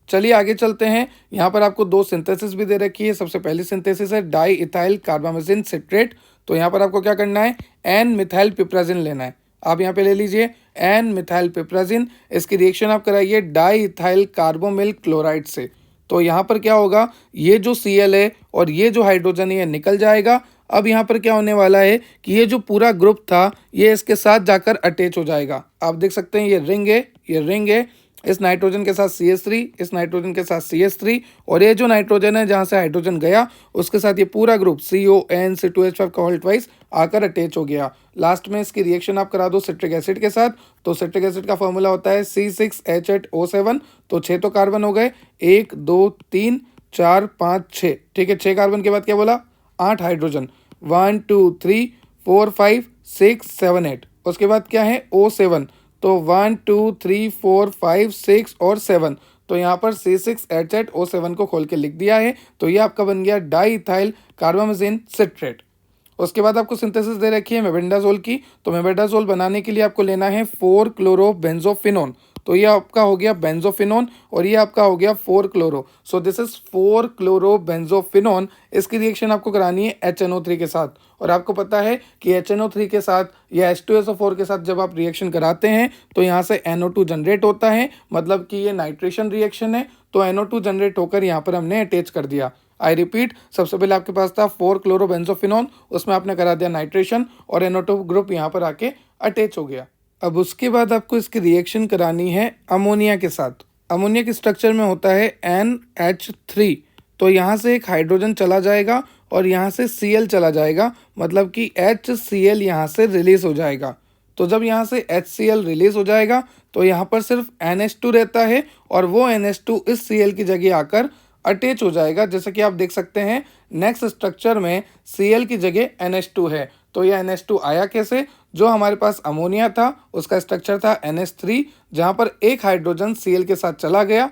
चलिए आगे चलते हैं। यहाँ पर आपको दो सिंथेसिस भी दे रखी है। सबसे पहली सिंथेसिस है डाई इथाइल कार्बामेजिन सिट्रेट। तो यहाँ पर आपको क्या करना है, एन मिथाइल पिप्राजिन लेना है। आप यहाँ पे ले लीजिए एन मिथाइल पिप्राजिन। इसकी रिएक्शन आप कराइए डाई इथाइल कार्बोमिल क्लोराइड से। तो यहाँ पर क्या होगा, ये जो Cl है और ये जो हाइड्रोजन है निकल जाएगा। अब यहाँ पर क्या होने वाला है कि ये जो पूरा ग्रुप था ये इसके साथ जाकर अटैच हो जाएगा। आप देख सकते हैं ये रिंग है, ये रिंग है। इस नाइट्रोजन के साथ CH3, इस नाइट्रोजन के साथ CH3, और ये जो नाइट्रोजन है जहाँ से हाइड्रोजन गया उसके साथ ये पूरा ग्रुप CONC2H5 का होल ट्वाइस आकर अटैच हो गया। लास्ट में इसकी रिएक्शन आप करा दो सिट्रिक एसिड के साथ। तो सिट्रिक एसिड का फॉर्मूला होता है C6H8O7। तो 6 तो कार्बन हो गए, 1 2 3 4 5 6। ठीक है, 6 कार्बन के बाद क्या बोला, 8 हाइड्रोजन, 1 2 3 4 5 6 7 8। उसके बाद क्या है, O7। तो 1 2 3 4 5 6 और 7। तो यहाँ पर C6H8O7 को खोल के लिख दिया है। तो ये आपका बन गया डाई इथाइल कार्बामेजिन सिट्रेट। उसके बाद आपको सिंथेसिस दे रखी है मेबेंडाजोल की। तो मेबेंडाजोल बनाने के लिए आपको लेना है 4 क्लोरो बेंजोफिनोन। तो ये आपका हो गया बेंजोफिनोन और ये आपका हो गया 4 chloro. So this is 4 chloro benzophenone. इसकी रिएक्शन आपको करानी है HNO3 के साथ। और आपको पता है कि HNO3 के साथ या H2SO4 के साथ जब आप रिएक्शन कराते हैं तो यहाँ से NO2 जनरेट होता है, मतलब कि ये नाइट्रेशन रिएक्शन है। तो NO2 जनरेट होकर यहाँ पर हमने अटैच कर दिया। आई रिपीट, सबसे पहले आपके पास था 4 क्लोरो बेंजोफिनोन, उसमें आपने करा दिया नाइट्रेशन और NO2 ग्रुप यहाँ पर आके अटैच हो गया। अब उसके बाद आपको इसकी रिएक्शन करानी है अमोनिया के साथ। अमोनिया के स्ट्रक्चर में होता है NH3। तो यहाँ से एक हाइड्रोजन चला जाएगा और यहाँ से Cl चला जाएगा, मतलब कि HCl यहाँ से रिलीज हो जाएगा। तो जब यहाँ से HCl रिलीज हो जाएगा तो यहाँ पर सिर्फ NH2 रहता है और वो NH2 इस Cl की जगह आकर अटैच हो जाएगा। जैसे कि आप देख सकते हैं नेक्स्ट स्ट्रक्चर में Cl की जगह NH2 है। तो यह NH2 आया कैसे, जो हमारे पास अमोनिया था उसका स्ट्रक्चर था NH3, जहाँ पर एक हाइड्रोजन Cl के साथ चला गया।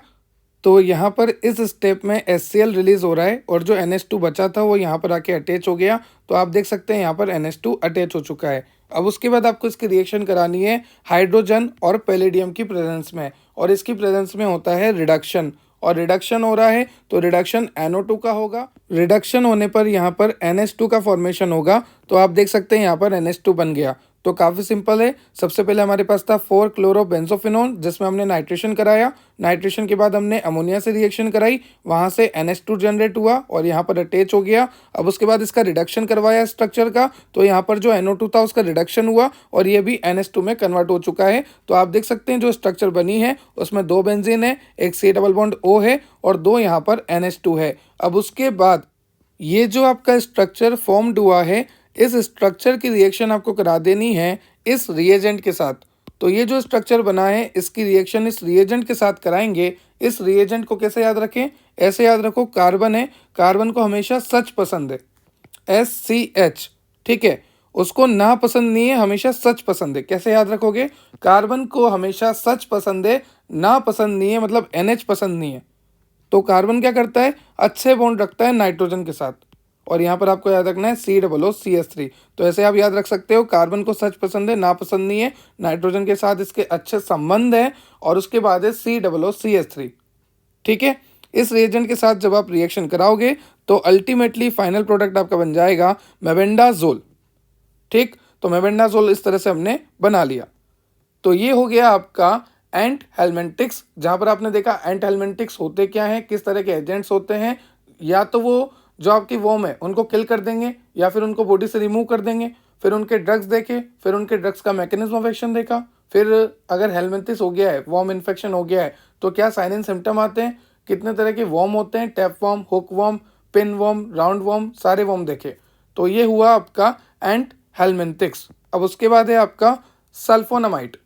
तो यहाँ पर इस स्टेप में HCl रिलीज हो रहा है और जो NH2 बचा था वो यहाँ पर आके अटैच हो गया। तो आप देख सकते हैं यहाँ पर NH2 अटैच हो चुका है। अब उसके बाद आपको इसकी रिएक्शन करानी है हाइड्रोजन और पैलेडियम की प्रेजेंस में, और इसकी प्रेजेंस में होता है रिडक्शन। और रिडक्शन हो रहा है तो रिडक्शन NO2 का होगा। रिडक्शन होने पर यहाँ पर NH2 का फॉर्मेशन होगा। तो आप देख सकते हैं यहाँ पर NH2 बन गया। तो काफ़ी सिंपल है। सबसे पहले हमारे पास था 4 क्लोरो बेंजोफिनोन, जिसमें हमने नाइट्रेशन कराया। नाइट्रेशन के बाद हमने अमोनिया से रिएक्शन कराई, वहाँ से NH2 जनरेट हुआ और यहाँ पर अटैच हो गया। अब उसके बाद इसका रिडक्शन करवाया स्ट्रक्चर का, तो यहाँ पर जो NO2 था उसका रिडक्शन हुआ और ये भी NH2 में कन्वर्ट हो चुका है। तो आप देख सकते हैं जो स्ट्रक्चर बनी है उसमें 2 बेंजीन है, एक C डबल बॉन्ड O है और 2 यहाँ पर NH2 है। अब उसके बाद ये जो आपका स्ट्रक्चर फॉर्म्ड हुआ है, इस स्ट्रक्चर की रिएक्शन आपको करा देनी है इस रिएजेंट के साथ। तो ये जो स्ट्रक्चर बना है इसकी रिएक्शन इस रिएजेंट के साथ कराएंगे। इस रिएजेंट को कैसे याद रखें, ऐसे याद रखो, कार्बन है, कार्बन को हमेशा सच पसंद है, SCH, ठीक है, उसको ना पसंद नहीं है, हमेशा सच पसंद है। कैसे याद रखोगे, कार्बन को हमेशा सच पसंद है, ना पसंद नहीं है, मतलब NH पसंद नहीं है। तो कार्बन क्या करता है, अच्छे बॉन्ड रखता है नाइट्रोजन के साथ। और यहाँ पर आपको याद रखना है COOCH3। तो ऐसे आप याद रख सकते हो, कार्बन को सच पसंद है, ना पसंद नहीं है, नाइट्रोजन के साथ इसके अच्छे संबंध है, और उसके बाद है COOCH3, ठीक है। इस रिएजेंट के साथ जब आप रिएक्शन कराओगे तो अल्टीमेटली फाइनल प्रोडक्ट आपका बन जाएगा मेबेंडाजोल, ठीक। तो मेबेंडाजोल इस तरह से हमने बना लिया। तो ये हो गया आपका एंट हेलमेंटिक्स, जहां पर आपने देखा एंट हेलमेंटिक्स होते क्या हैं, किस तरह के एजेंट्स होते हैं। या तो वो जो आपकी वॉर्म है उनको किल कर देंगे, या फिर उनको बॉडी से रिमूव कर देंगे। फिर उनके ड्रग्स देखे, फिर उनके ड्रग्स का मैकेनिज्म ऑफ एक्शन देखा। फिर अगर हेलमेंथिस हो गया है, वॉर्म इन्फेक्शन हो गया है, तो क्या साइन एंड सिम्टम आते हैं, कितने तरह के वॉर्म होते हैं, tape worm, hook worm, pin worm, round worm, सारे वॉर्म देखे। तो ये हुआ आपका एंट हेलमेंथिक्स। अब उसके बाद है आपका सल्फोनामाइड।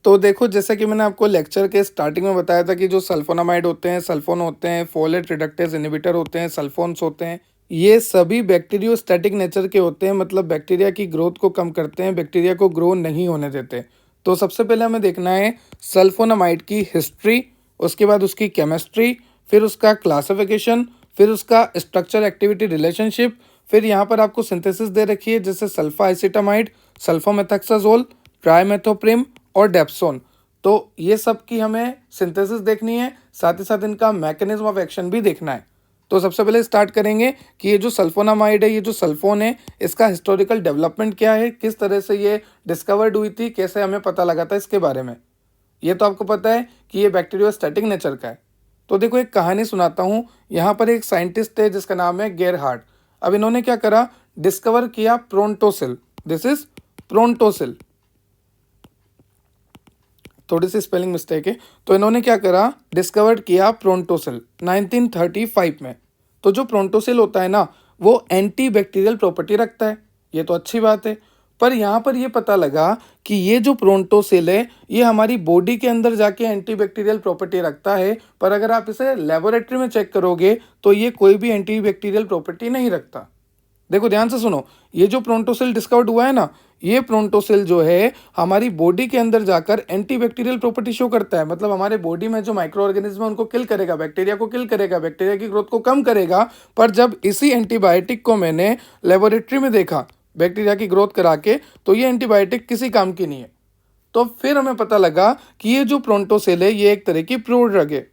तो देखो, जैसा कि मैंने आपको लेक्चर के स्टार्टिंग में बताया था कि जो सल्फोनामाइड होते हैं, सल्फोन होते हैं, फोलेट रिडक्टेज इनहिबिटर होते हैं, सल्फोन्स होते हैं, ये सभी बैक्टीरियोस्टैटिक नेचर के होते हैं, मतलब बैक्टीरिया की ग्रोथ को कम करते हैं, बैक्टीरिया को ग्रो नहीं होने देते। तो सबसे पहले हमें देखना है सल्फोनामाइड की हिस्ट्री, उसके बाद उसकी केमिस्ट्री, फिर उसका क्लासिफिकेशन, फिर उसका स्ट्रक्चर एक्टिविटी रिलेशनशिप, फिर यहाँ पर आपको सिंथेसिस दे रखी है जैसे सल्फा एसिटामाइड, सल्फोमेथाक्साजोल, ट्राइमेथोप्रिम और डेप्सोन। तो ये सब की हमें सिंथेसिस देखनी है, साथ ही साथ इनका मैकेनिज्म ऑफ एक्शन भी देखना है। तो सबसे पहले स्टार्ट करेंगे कि ये जो सल्फोनामाइड है, ये जो सल्फोन है, इसका हिस्टोरिकल डेवलपमेंट क्या है, किस तरह से ये डिस्कवर्ड हुई थी, कैसे हमें पता लगा था इसके बारे में। ये तो आपको पता है कि ये बैक्टीरियोस्टैटिक नेचर का है। तो देखो, एक कहानी सुनाता हूँ। यहाँ पर एक साइंटिस्ट है जिसका नाम है गेरहार्ड। अब इन्होंने क्या करा, डिस्कवर किया प्रोन्टोसिल। दिस इज प्रोन्टोसिल, थोड़ी सी स्पेलिंग मिस्टेक है। तो इन्होंने क्या करा, डिस्कवर्ड किया प्रोन्टोसिल 1935 में। तो जो प्रोन्टोसिल होता है ना, वो एंटी बैक्टीरियल प्रॉपर्टी रखता है, ये तो अच्छी बात है। पर यहाँ पर ये पता लगा कि ये जो प्रोन्टोसिल है, ये हमारी बॉडी के अंदर जाके एंटी बैक्टीरियल प्रॉपर्टी रखता है, पर अगर आप इसे लेबोरेटरी में चेक करोगे तो ये कोई भी एंटी बैक्टीरियल प्रॉपर्टी नहीं रखता। देखो ध्यान से सुनो, ये जो प्रोन्टोसिल डिस्कवर्ड हुआ है ना, ये प्रोन्टोसिल जो है हमारी बॉडी के अंदर जाकर एंटीबैक्टीरियल प्रॉपर्टी शो करता है, मतलब हमारे बॉडी में जो माइक्रो ऑर्गेनिज्म है उनको किल करेगा, बैक्टीरिया को किल करेगा, बैक्टीरिया की ग्रोथ को कम करेगा। पर जब इसी एंटीबायोटिक को मैंने लेबोरेटरी में देखा बैक्टीरिया की ग्रोथ करा के, तो ये एंटीबायोटिक किसी काम की नहीं है। तो फिर हमें पता लगा कि ये जो प्रोन्टोसिल है ये एक तरह की प्रो ड्रग है,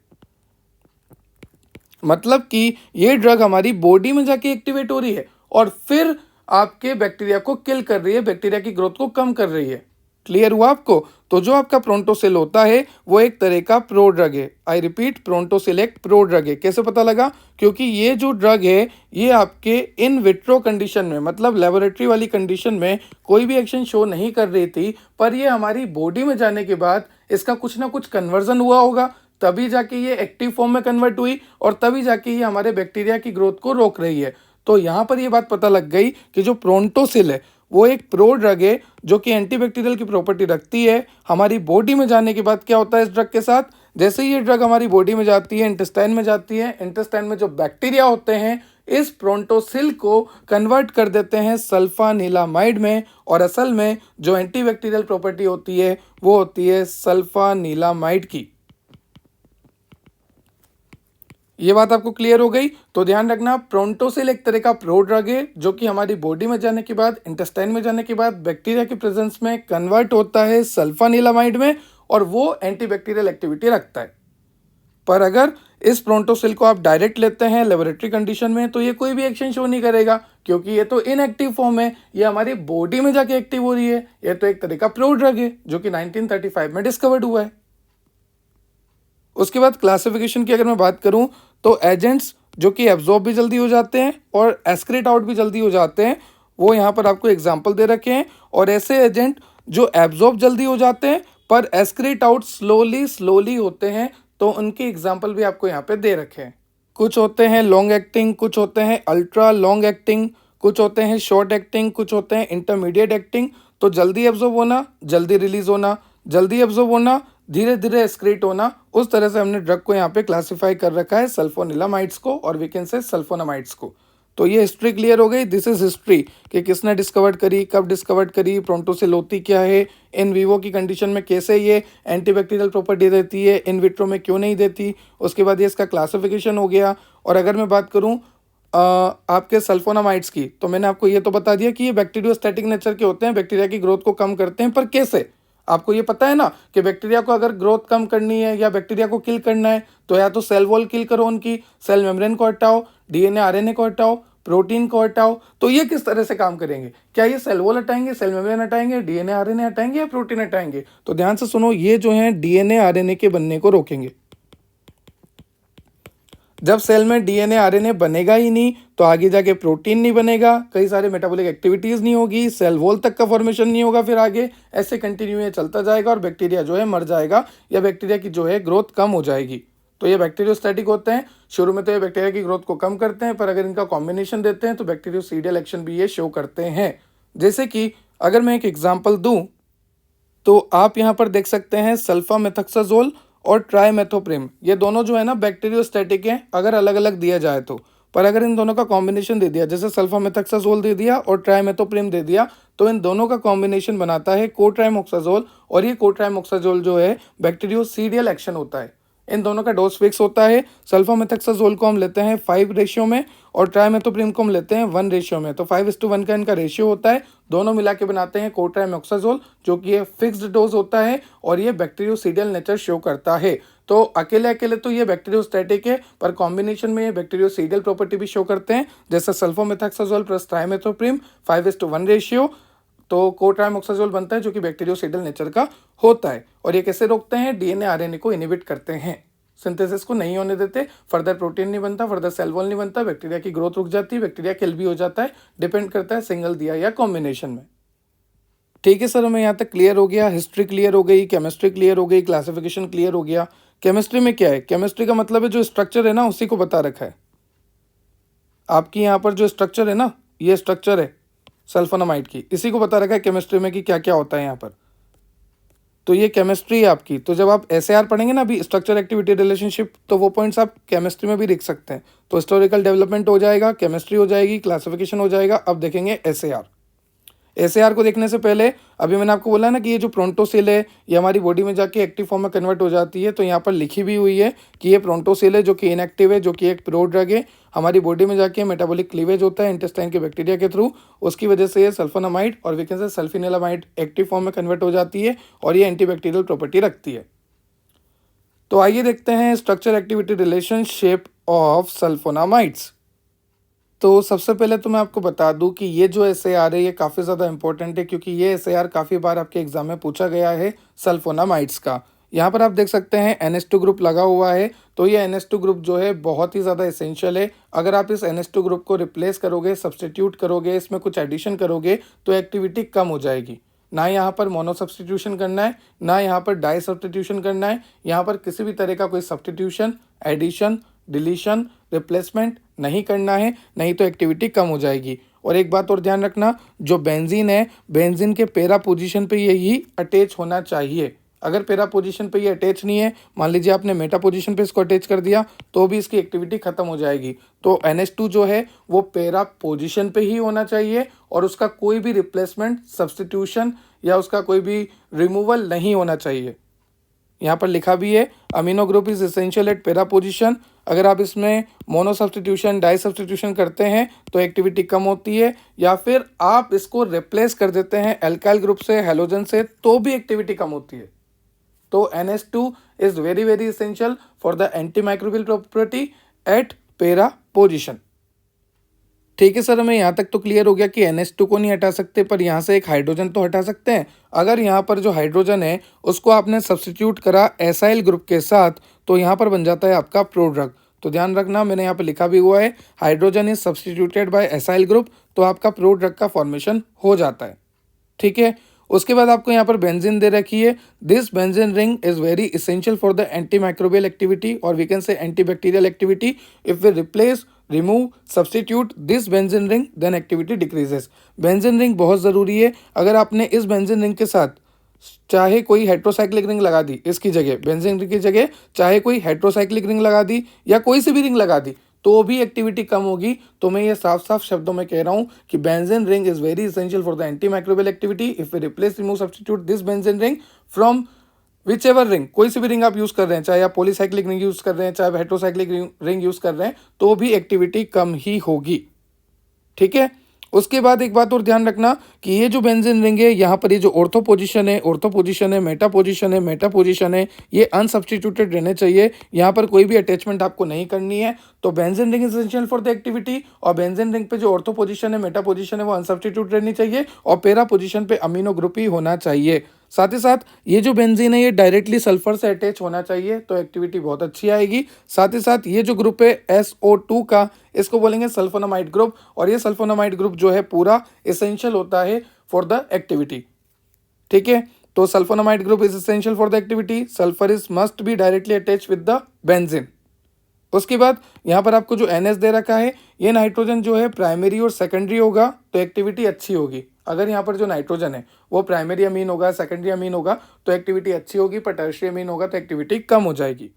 मतलब कि ये ड्रग हमारी बॉडी में जाके एक्टिवेट हो रही है और फिर आपके बैक्टीरिया को किल कर रही है, बैक्टीरिया की ग्रोथ को कम कर रही है। क्लियर हुआ आपको? तो जो आपका प्रोन्टोसिल होता है वो एक तरह का प्रो ड्रग है। आई रिपीट, प्रोन्टोसिल एक प्रो ड्रग है। कैसे पता लगा? क्योंकि ये जो ड्रग है ये आपके इन विट्रो कंडीशन में, मतलब लेबोरेटरी वाली कंडीशन में कोई भी एक्शन शो नहीं कर रही थी, पर ये हमारी बॉडी में जाने के बाद इसका कुछ ना कुछ कन्वर्जन हुआ होगा, तभी जाके ये एक्टिव फॉर्म में कन्वर्ट हुई और तभी जाके ये हमारे बैक्टीरिया की ग्रोथ को रोक रही है। तो यहाँ पर ये बात पता लग गई कि जो प्रोन्टोसिल है वो एक प्रो ड्रग है जो कि एंटीबैक्टीरियल की प्रॉपर्टी रखती है। हमारी बॉडी में जाने के बाद क्या होता है इस ड्रग के साथ, जैसे ही ये ड्रग हमारी बॉडी में जाती है, इंटेस्टाइन में जाती है, इंटेस्टाइन में जो बैक्टीरिया होते हैं इस प्रोन्टोसिल को कन्वर्ट कर देते हैं सल्फानिलामाइड में, और असल में जो एंटीबैक्टीरियल प्रॉपर्टी होती है वो होती है सल्फानिलामाइड की। ये बात आपको क्लियर हो गई? तो ध्यान रखना, प्रोन्टोसिल एक तरह का प्रो ड्रग है जो कि हमारी बॉडी में जाने के बाद, इंटेस्टाइन में जाने के बाद बैक्टीरिया के प्रेजेंस में कन्वर्ट होता है सल्फानिलामाइड में और वो एंटीबैक्टीरियल एक्टिविटी रखता है। पर अगर इस प्रोन्टोसिल को आप डायरेक्ट लेते हैं लेबोरेटरी कंडीशन में तो ये कोई भी एक्शन शो नहीं करेगा, क्योंकि ये तो इनएक्टिव फॉर्म है, ये हमारी बॉडी में जाके एक्टिव हो रही है। ये तो एक तरह का प्रो ड्रग है जो कि 1935 में डिस्कवर्ड हुआ है। उसके बाद क्लासिफिकेशन की अगर मैं बात करूं तो एजेंट्स जो कि एब्जॉर्ब भी जल्दी हो जाते हैं और एक्सक्रीट आउट भी जल्दी हो जाते हैं, वो यहाँ पर आपको एग्जांपल दे रखे हैं। और ऐसे एजेंट जो एब्जॉर्ब जल्दी हो जाते हैं पर एक्सक्रीट आउट स्लोली होते हैं, तो उनकी एग्जांपल भी आपको यहाँ पे दे रखे हैं। कुछ होते हैं लॉन्ग एक्टिंग, कुछ होते हैं अल्ट्रा लॉन्ग एक्टिंग, कुछ होते हैं शॉर्ट एक्टिंग, कुछ होते हैं इंटरमीडिएट एक्टिंग। तो जल्दी एब्जॉर्ब होना, जल्दी रिलीज होना, जल्दी एब्जॉर्ब होना, धीरे धीरे एक्सक्रीट होना, उस तरह से हमने ड्रग को यहाँ पे क्लासिफाई कर रखा है सल्फोनिलामाइड्स को, और वी कैन से सल्फोनामाइड्स को। तो ये हिस्ट्री क्लियर हो गई। दिस इज हिस्ट्री कि किसने डिस्कवर्ड करी, कब डिस्कवर्ड करी, प्रोंटोसिल क्या है, इन वीवो की कंडीशन में कैसे ये एंटीबैक्टीरियल प्रॉपर्टी देती है, इन विट्रो में क्यों नहीं देती। उसके बाद ये इसका क्लासिफिकेशन हो गया। और अगर मैं बात करूँ आपके सल्फोनामाइड्स की, तो मैंने आपको ये तो बता दिया कि ये बैक्टीरियोस्टैटिक नेचर के होते हैं, बैक्टीरिया की ग्रोथ को कम करते हैं। पर कैसे, आपको ये पता है ना कि बैक्टीरिया को अगर ग्रोथ कम करनी है या बैक्टीरिया को किल करना है, तो या तो सेल वॉल किल करो उनकी, सेल मेम्ब्रेन को हटाओ, डीएनए आरएनए को हटाओ, प्रोटीन को हटाओ। तो ये किस तरह से काम करेंगे, क्या ये सेल वॉल हटाएंगे, सेल मेम्ब्रेन हटाएंगे, डीएनए आरएनए हटाएंगे या प्रोटीन हटाएंगे। तो ध्यान से सुनो, ये जो है डीएनए आरएनए के बनने को रोकेंगे। जब सेल में डीएनए आरएनए बनेगा ही नहीं, तो आगे जाके प्रोटीन नहीं बनेगा, कई सारे मेटाबॉलिक एक्टिविटीज नहीं होगी, सेल वॉल तक का फॉर्मेशन नहीं होगा, फिर आगे ऐसे कंटिन्यू ये चलता जाएगा और बैक्टीरिया जो है मर जाएगा, या बैक्टीरिया की जो है ग्रोथ कम हो जाएगी। तो ये बैक्टीरियोस्टैटिक होते हैं। शुरू में तो ये बैक्टीरिया की ग्रोथ को कम करते हैं, पर अगर इनका कॉम्बिनेशन देते हैं तो बैक्टीरियोसीडियल एक्शन भी ये शो करते हैं। जैसे कि अगर मैं एक एग्जाम्पल दूं, तो आप यहाँ पर देख सकते हैं सल्फामेथक्साजोल और ट्राइमेथोप्रिम, ये दोनों जो है ना बैक्टीरियोस्टैटिक हैं अगर अलग अलग दिया जाए तो। पर अगर इन दोनों का कॉम्बिनेशन दे दिया, जैसे सल्फामेथक्साजोल दे दिया और ट्राइमेथोप्रिम दे दिया, तो इन दोनों का कॉम्बिनेशन बनाता है कोट्राइमोक्साजोल। और ये कोट्राइमोक्साजोल जो है बैक्टीरियोसीडियल एक्शन होता है। इन दोनों का डोज फिक्स होता है। सल्फामेथक्साजोल को हम लेते हैं 5 रेशियो में और ट्राइमेथोप्रिम को हम लेते हैं 1 रेशियो में। तो 5:1 का इनका रेशियो होता है। दोनों मिला के बनाते हैं कोट्राइमोक्साजोल, जो कि ये फिक्स्ड डोज होता है और ये बैक्टीरियोसीडियल नेचर शो करता है। तो अकेले अकेले तो ये बैक्टीरियोस्टैटिक है, पर कॉम्बिनेशन में ये बैक्टीरियोसीडियल प्रॉपर्टी भी शो करते हैं, जैसे सल्फोमेथक्साजोल प्लस ट्राइमेथोप्रिम 5:1 रेशियो। तो कोट्राइमोक्साजोल बनता है जो कि बैक्टीरियोसीडियल नेचर का होता है। और ये कैसे रोकते हैं, डीएनए आरएनए को इनहिबिट करते हैं, सिंथेसिस को नहीं होने देते, फर्दर प्रोटीन नहीं बनता, फर्दर सेल वॉल नहीं बनता, बैक्टीरिया की ग्रोथ रुक जाती है, बैक्टीरिया किल भी हो जाता है। डिपेंड करता है सिंगल दिया या कॉम्बिनेशन में। ठीक है सर, हमें यहाँ तक क्लियर हो गया, हिस्ट्री क्लियर हो गई, केमिस्ट्री क्लियर हो गई, क्लासिफिकेशन क्लियर हो गया। केमिस्ट्री में क्या है, केमिस्ट्री का मतलब है जो स्ट्रक्चर है ना उसी को बता रखा है। आपकी यहाँ पर जो स्ट्रक्चर है ना, ये स्ट्रक्चर है सल्फोनामाइड की, इसी को बता रखा है केमिस्ट्री में कि क्या क्या होता है यहाँ पर। तो ये केमिस्ट्री है आपकी। तो जब आप एसएआर पढ़ेंगे ना अभी, स्ट्रक्चर एक्टिविटी रिलेशनशिप, तो वो पॉइंट्स आप केमिस्ट्री में भी लिख सकते हैं। तो हिस्टोरिकल डेवलपमेंट हो जाएगा, केमिस्ट्री हो जाएगी, क्लासिफिकेशन हो जाएगा। अब देखेंगे एसएआर। एसएआर को देखने से पहले अभी मैंने आपको बोला ना कि ये जो प्रोंटोसिल है ये हमारी बॉडी में जाके एक्टिव फॉर्म में कन्वर्ट हो जाती है। तो यहाँ पर लिखी भी हुई है कि ये प्रोंटोसिल है जो कि इनएक्टिव है, जो कि एक प्रो ड्रग है। हमारी बॉडी में जाके मेटाबॉलिक क्लीवेज होता है इंटेस्टाइन के बैक्टीरिया के थ्रू, उसकी वजह से ये सल्फोनामाइड और we can say sulfanilamide active form में कन्वर्ट हो जाती है और ये एंटीबैक्टीरियल प्रॉपर्टी रखती है। तो आइए देखते हैं structure activity relationship of sulphonamides. तो सबसे पहले तो मैं आपको बता दूं कि ये जो एसएआर है ये काफ़ी ज़्यादा इंपॉर्टेंट है, क्योंकि ये एसएआर काफ़ी बार आपके एग्जाम में पूछा गया है सल्फोनामाइड्स का। यहाँ पर आप देख सकते हैं NH2 ग्रुप लगा हुआ है। तो ये NH2 ग्रुप जो है बहुत ही ज़्यादा एसेंशियल है। अगर आप इस NH2 ग्रुप को रिप्लेस करोगे, सब्सटीट्यूट करोगे, इसमें कुछ एडिशन करोगे, तो एक्टिविटी कम हो जाएगी। ना यहाँ पर मोनो सब्सटीट्यूशन करना है, ना यहाँ पर डाई सब्सटीट्यूशन करना है। यहाँ पर किसी भी तरह का कोई सब्सटीट्यूशन, एडिशन, डिलीशन, रिप्लेसमेंट नहीं करना है, नहीं तो एक्टिविटी कम हो जाएगी। और एक बात और ध्यान रखना, जो बेंजीन है, बेंजीन के पैरा पोजीशन पे यही अटैच होना चाहिए। अगर पैरा पोजीशन पे ये अटैच नहीं है, मान लीजिए आपने मेटा पोजीशन पे इसको अटैच कर दिया, तो भी इसकी एक्टिविटी खत्म हो जाएगी। तो NH2 जो है वो पैरा पोजीशन पे ही होना चाहिए और उसका कोई भी रिप्लेसमेंट, सब्सटीट्यूशन या उसका कोई भी रिमूवल नहीं होना चाहिए। यहाँ पर लिखा भी है amino group is essential eight para position. अगर आप इसमें मोनो सब्सटीट्यूशन, डाई सब्सटीट्यूशन करते हैं तो एक्टिविटी कम होती है, या फिर आप इसको रिप्लेस कर देते हैं एल्काइल ग्रुप से, हेलोजन से, तो भी एक्टिविटी कम होती है। तो NH2 is very very essential for the antimicrobial property eight para position. ठीक है सर, हमें यहाँ तक तो क्लियर हो गया कि NH2 को नहीं हटा सकते, पर यहाँ से एक हाइड्रोजन तो हटा सकते हैं। अगर यहाँ पर जो हाइड्रोजन है उसको आपने सब्सटीट्यूट करा एसाइल ग्रुप के साथ, तो यहाँ पर बन जाता है आपका प्रोड्रग। तो ध्यान रखना, मैंने यहाँ पर लिखा भी हुआ है hydrogen is substituted by acyl group, तो आपका प्रोड्रग का फॉर्मेशन हो जाता है। ठीक है। उसके बाद आपको यहाँ पर बेंजीन दे रखी है। This benzene ring is very essential for the anti microbial activity और we can say anti bacterial activity. If we replace remove substitute this benzene ring then activity decreases. Benzene ring बहुत ज़रूरी है। अगर आपने इस बेंजीन रिंग के साथ चाहे कोई हेट्रोसाइक्लिक रिंग लगा दी, इसकी जगह बेंजीन रिंग की जगह चाहे कोई हेट्रोसाइक्लिक रिंग लगा दी या कोई सी भी रिंग लगा दी, तो भी एक्टिविटी कम होगी। तो मैं ये साफ साफ शब्दों में कह रहा हूँ कि benzene ring is very essential for the anti microbial activity. If we replace remove substitute this benzene ring from whichever ring, कोई सी भी रिंग आप यूज कर रहे हैं, चाहे आप पॉलीसाइक्लिक रिंग यूज कर रहे हैं, चाहे हेट्रोसाइक्लिक रिंग यूज कर रहे हैं, तो भी एक्टिविटी कम ही होगी। ठीक है। उसके बाद एक बात और ध्यान रखना कि ये जो बेंजीन रिंग है, यहाँ पर ये जो ऑर्थो पोजीशन है, मेटा पोजीशन है, ये अनसब्स्टिट्यूटेड रहने चाहिए। यहाँ पर कोई भी अटैचमेंट आपको नहीं करनी है। तो benzene ring is essential for the activity और बेंजीन रिंग पे जो ऑर्थो पोजीशन है, मेटा पोजीशन है, वो अनसब्स्टिट्यूट रहनी चाहिए और पैरा पोजीशन पे अमीनो ग्रुप ही होना चाहिए। साथ ही साथ ये जो बेंजीन है ये डायरेक्टली सल्फर से अटैच होना चाहिए, तो एक्टिविटी बहुत अच्छी आएगी। साथ ही साथ ये जो ग्रुप है SO2 का, इसको बोलेंगे सल्फोनामाइड ग्रुप और ये सल्फोनामाइड ग्रुप जो है पूरा एसेंशियल होता है फॉर द एक्टिविटी। ठीक है। तो sulphonamide group is essential for the activity. Sulphur is must be directly attach with the benzene. उसके बाद यहाँ पर आपको जो NS दे रखा है, ये नाइट्रोजन जो है प्राइमरी और सेकेंडरी होगा तो एक्टिविटी अच्छी होगी। अगर यहाँ पर जो नाइट्रोजन है वो प्राइमरी अमीन होगा, सेकेंडरी अमीन होगा तो एक्टिविटी अच्छी होगी, पर टर्शियरी अमीन होगा तो एक्टिविटी कम हो जाएगी।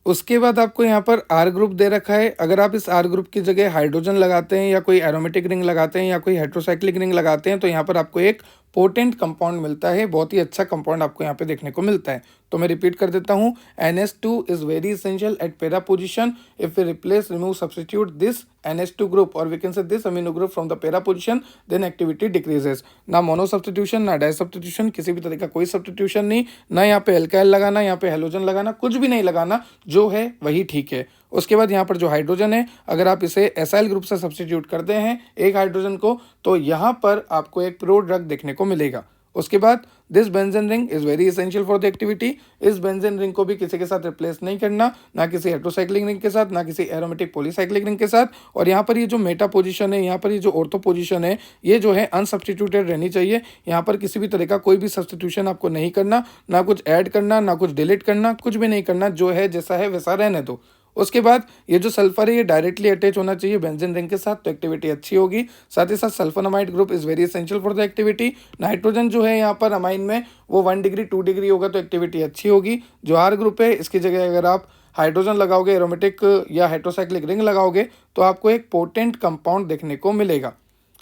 उसके बाद आपको यहाँ पर R ग्रुप दे रखा है। अगर आप इस R ग्रुप की जगह हाइड्रोजन लगाते हैं या कोई एरोमेटिक रिंग लगाते हैं या कोई हेट्रोसाइक्लिक रिंग लगाते हैं तो यहाँ पर आपको एक पोटेंट कंपाउंड मिलता है, बहुत ही अच्छा कंपाउंड आपको यहाँ पे देखने को मिलता है। तो मैं रिपीट कर देता हूँ, NH2 is very essential at para position. If we replace remove substitute this NH2 group और we can say this amino group from the para position then activity decreases. ना मोनो सब्स्टिट्यूशन, ना di substitution, किसी भी तरह का कोई substitution नहीं, ना यहाँ पे एल्काइल लगाना, यहाँ पे हेलोजन लगाना, कुछ भी नहीं लगाना, जो है वही ठीक है। उसके बाद यहाँ पर जो हाइड्रोजन है, अगर आप इसे एसाइल ग्रुप से सब्स्टिट्यूट करते हैं एक हाइड्रोजन को, तो यहाँ पर आपको एक प्रो ड्रग देखने को मिलेगा। उसके बाद this benzene ring is very essential for the activity. इस बेंजीन रिंग को भी किसी के साथ रिप्लेस नहीं करना, ना किसी हेट्रोसाइक्लिक रिंग के साथ, ना किसी एरोमेटिक पॉलीसाइक्लिक रिंग के साथ। और यहाँ पर ये जो मेटा पोजीशन है, यहाँ पर ये जो ऑर्थो पोजीशन है, ये जो है अनसब्स्टिट्यूटेड रहनी चाहिए। यहाँ पर किसी भी तरह का कोई भी सब्स्टिट्यूशन आपको नहीं करना, ना कुछ ऐड करना, ना कुछ डिलीट करना, कुछ भी नहीं करना, जो है जैसा है वैसा रहने दो। उसके बाद ये जो सल्फर है ये डायरेक्टली अटैच होना चाहिए बेंजीन रिंग के साथ, तो एक्टिविटी अच्छी होगी। साथ ही साथ sulphonamide group is very essential for the activity. Nitrogen जो है यहाँ पर अमाइन में वो 1 डिग्री 2 डिग्री होगा तो एक्टिविटी अच्छी होगी। जो R ग्रुप है इसकी जगह अगर आप हाइड्रोजन लगाओगे, एरोमेटिक या हेट्रोसाइक्लिक रिंग लगाओगे तो आपको एक पोटेंट कंपाउंड देखने को मिलेगा।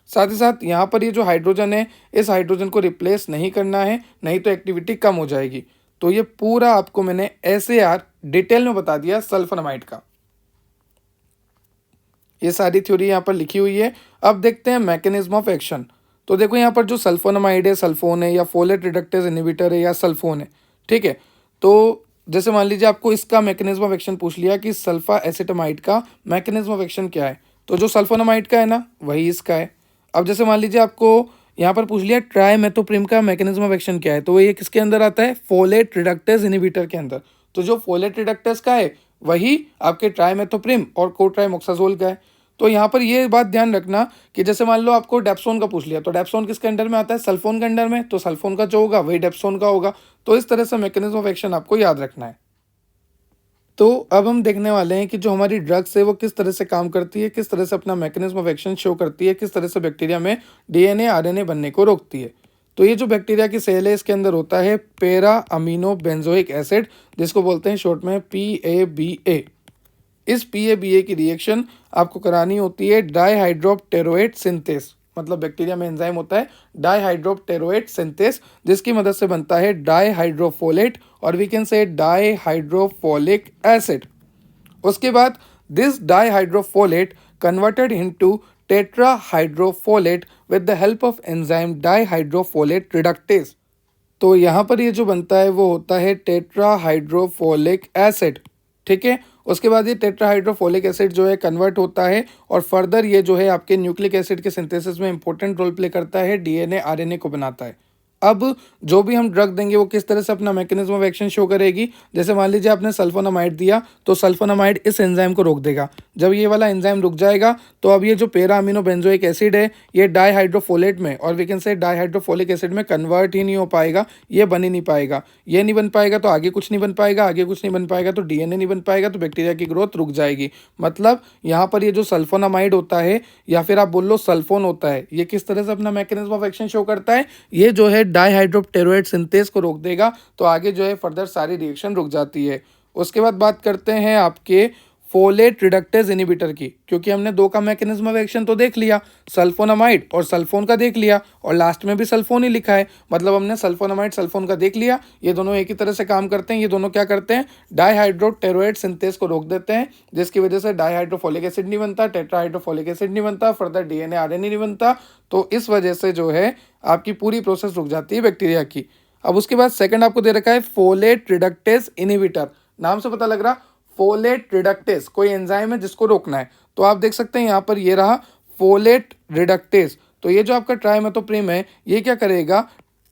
साथ ही साथ यहाँ पर ये जो हाइड्रोजन है, इस हाइड्रोजन को रिप्लेस नहीं करना है, नहीं तो एक्टिविटी कम हो जाएगी। तो ये पूरा आपको मैंने SAR डिटेल में बता दिया सल्फोनामाइड का। ये सारी थ्योरी यहाँ पर लिखी हुई है। अब देखते हैं मैकेनिज्म ऑफ एक्शन। तो देखो यहाँ पर जो सल्फोनामाइड है, सल्फोन है या फोलेट रिडक्टेज इनहिबिटर है या सल्फोन है, ठीक है। तो जैसे मान लीजिए आपको इसका मैकेनिज्म ऑफ एक्शन पूछ लिया कि सल्फा एसिटामाइड का मैकेनिज्म ऑफ एक्शन क्या है, तो जो सल्फोनामाइड का है ना वही इसका है। अब जैसे मान लीजिए आपको यहाँ पर पूछ लिया ट्राइमेथोप्रिम का मैकेनिज्म ऑफ एक्शन क्या है, तो ये किसके अंदर आता है, फोलेट रिडक्टेज इनहिबिटर के अंदर। तो जो फोलेट रिडक्टेज का है वही आपके ट्राइमेथोप्रिम और कोट्राइमोक्साजोल का है। तो यहाँ पर ये बात ध्यान रखना कि जैसे मान लो आपको डेप्सोन का पूछ लिया, तो डेप्सोन किसके अंडर में आता है, सल्फोन के अंडर में, तो सल्फोन का जो होगा वही डेप्सोन का होगा। तो इस तरह से मैकेनिज्म ऑफ एक्शन आपको याद रखना है। तो अब हम देखने वाले हैं कि जो हमारी ड्रग्स है वो किस तरह से काम करती है, किस तरह से अपना मैकेनिज्म ऑफ एक्शन शो करती है, किस तरह से बैक्टीरिया में DNA RNA बनने को रोकती है। तो ये जो बैक्टीरिया की सेल है इसके अंदर होता है पैरा अमीनो बेंजोइक एसिड, जिसको बोलते हैं शॉर्ट में PABA। इस PABA की रिएक्शन आपको करानी होती है डाईहाइड्रोप्टेरोएट सिंथेस, मतलब बैक्टीरिया में एंजाइम होता है डाईहाइड्रोप्टेरोएट सिंथेस, जिसकी मदद से बनता है डाईहाइड्रोफोलेट और वी कैन से डाईहाइड्रोफोलिक एसिड। उसके बाद this dihydrofolate converted into tetrahydrofolate with the help of enzyme dihydrofolate reductase. तो यहाँ पर ये जो बनता है वो होता है टेट्राहाइड्रोफोलिक एसिड, ठीक है। उसके बाद ये टेट्राहाइड्रोफोलिक एसिड जो है कन्वर्ट होता है और फर्दर ये जो है आपके न्यूक्लिक एसिड के सिंथेसिस में इंपॉर्टेंट रोल प्ले करता है, DNA RNA को बनाता है। अब जो भी हम ड्रग देंगे वो किस तरह से अपना मैकेनिज्म ऑफ एक्शन शो करेगी। जैसे मान लीजिए आपने सल्फोनामाइड दिया तो सल्फोनामाइड इस एंजाइम को रोक देगा। जब ये वाला एंजाइम रुक जाएगा तो अब ये जो पैरा अमीनो बेंजोइक एसिड है ये डाईहाइड्रोफोलेट में और वी कैन से डाईहाइड्रोफोलिक एसिड में कन्वर्ट ही नहीं हो पाएगा, ये बन ही नहीं पाएगा। ये नहीं बन पाएगा तो आगे कुछ नहीं बन पाएगा, आगे कुछ नहीं बन पाएगा तो डीएनए नहीं बन पाएगा, तो बैक्टीरिया की ग्रोथ रुक जाएगी। मतलब यहाँ पर ये जो सल्फोनामाइड होता है या फिर आप बोल लो सल्फोन होता है, ये किस तरह से अपना मैकेनिज्म ऑफ एक्शन शो करता है, ये जो है डाईहाइड्रोप्टेरोइड सिंथेज को रोक देगा, तो आगे जो है फर्दर सारी रिएक्शन रुक जाती है। उसके बाद बात करते हैं आपके फोलेट रिडक्टेज इनिबिटर की, क्योंकि हमने दो का मैकेनिज्म ऑफ एक्शन तो देख लिया, सल्फोनामाइड और सल्फोन का देख लिया, और लास्ट में भी सल्फोन ही लिखा है, मतलब हमने सल्फोनामाइड सल्फोन का देख लिया। ये दोनों एक ही तरह से काम करते हैं। ये दोनों क्या करते हैं, डाईहाइड्रोप्टेरोइड सिंथेज को रोक देते हैं, जिसकी वजह से डाईहाइड्रोफोलिक एसिड नहीं बनता, टेट्राहाइड्रोफोलिक एसिड नहीं बनता, फर्दर डीएनए आरएनए नहीं बनता। तो इस वजह से जो है आपकी पूरी प्रोसेस रुक जाती है बैक्टीरिया की। अब उसके बाद सेकंड आपको दे रखा है फोलेट रिडक्टेज इनिबिटर। नाम से पता लग रहा फोलेट रिडक्टेज कोई एंजाइम है जिसको रोकना है। तो आप देख सकते हैं यहाँ पर ये रहा फोलेट रिडक्टेज। तो ये जो आपका ट्राइमेथोप्रिम है ये क्या करेगा,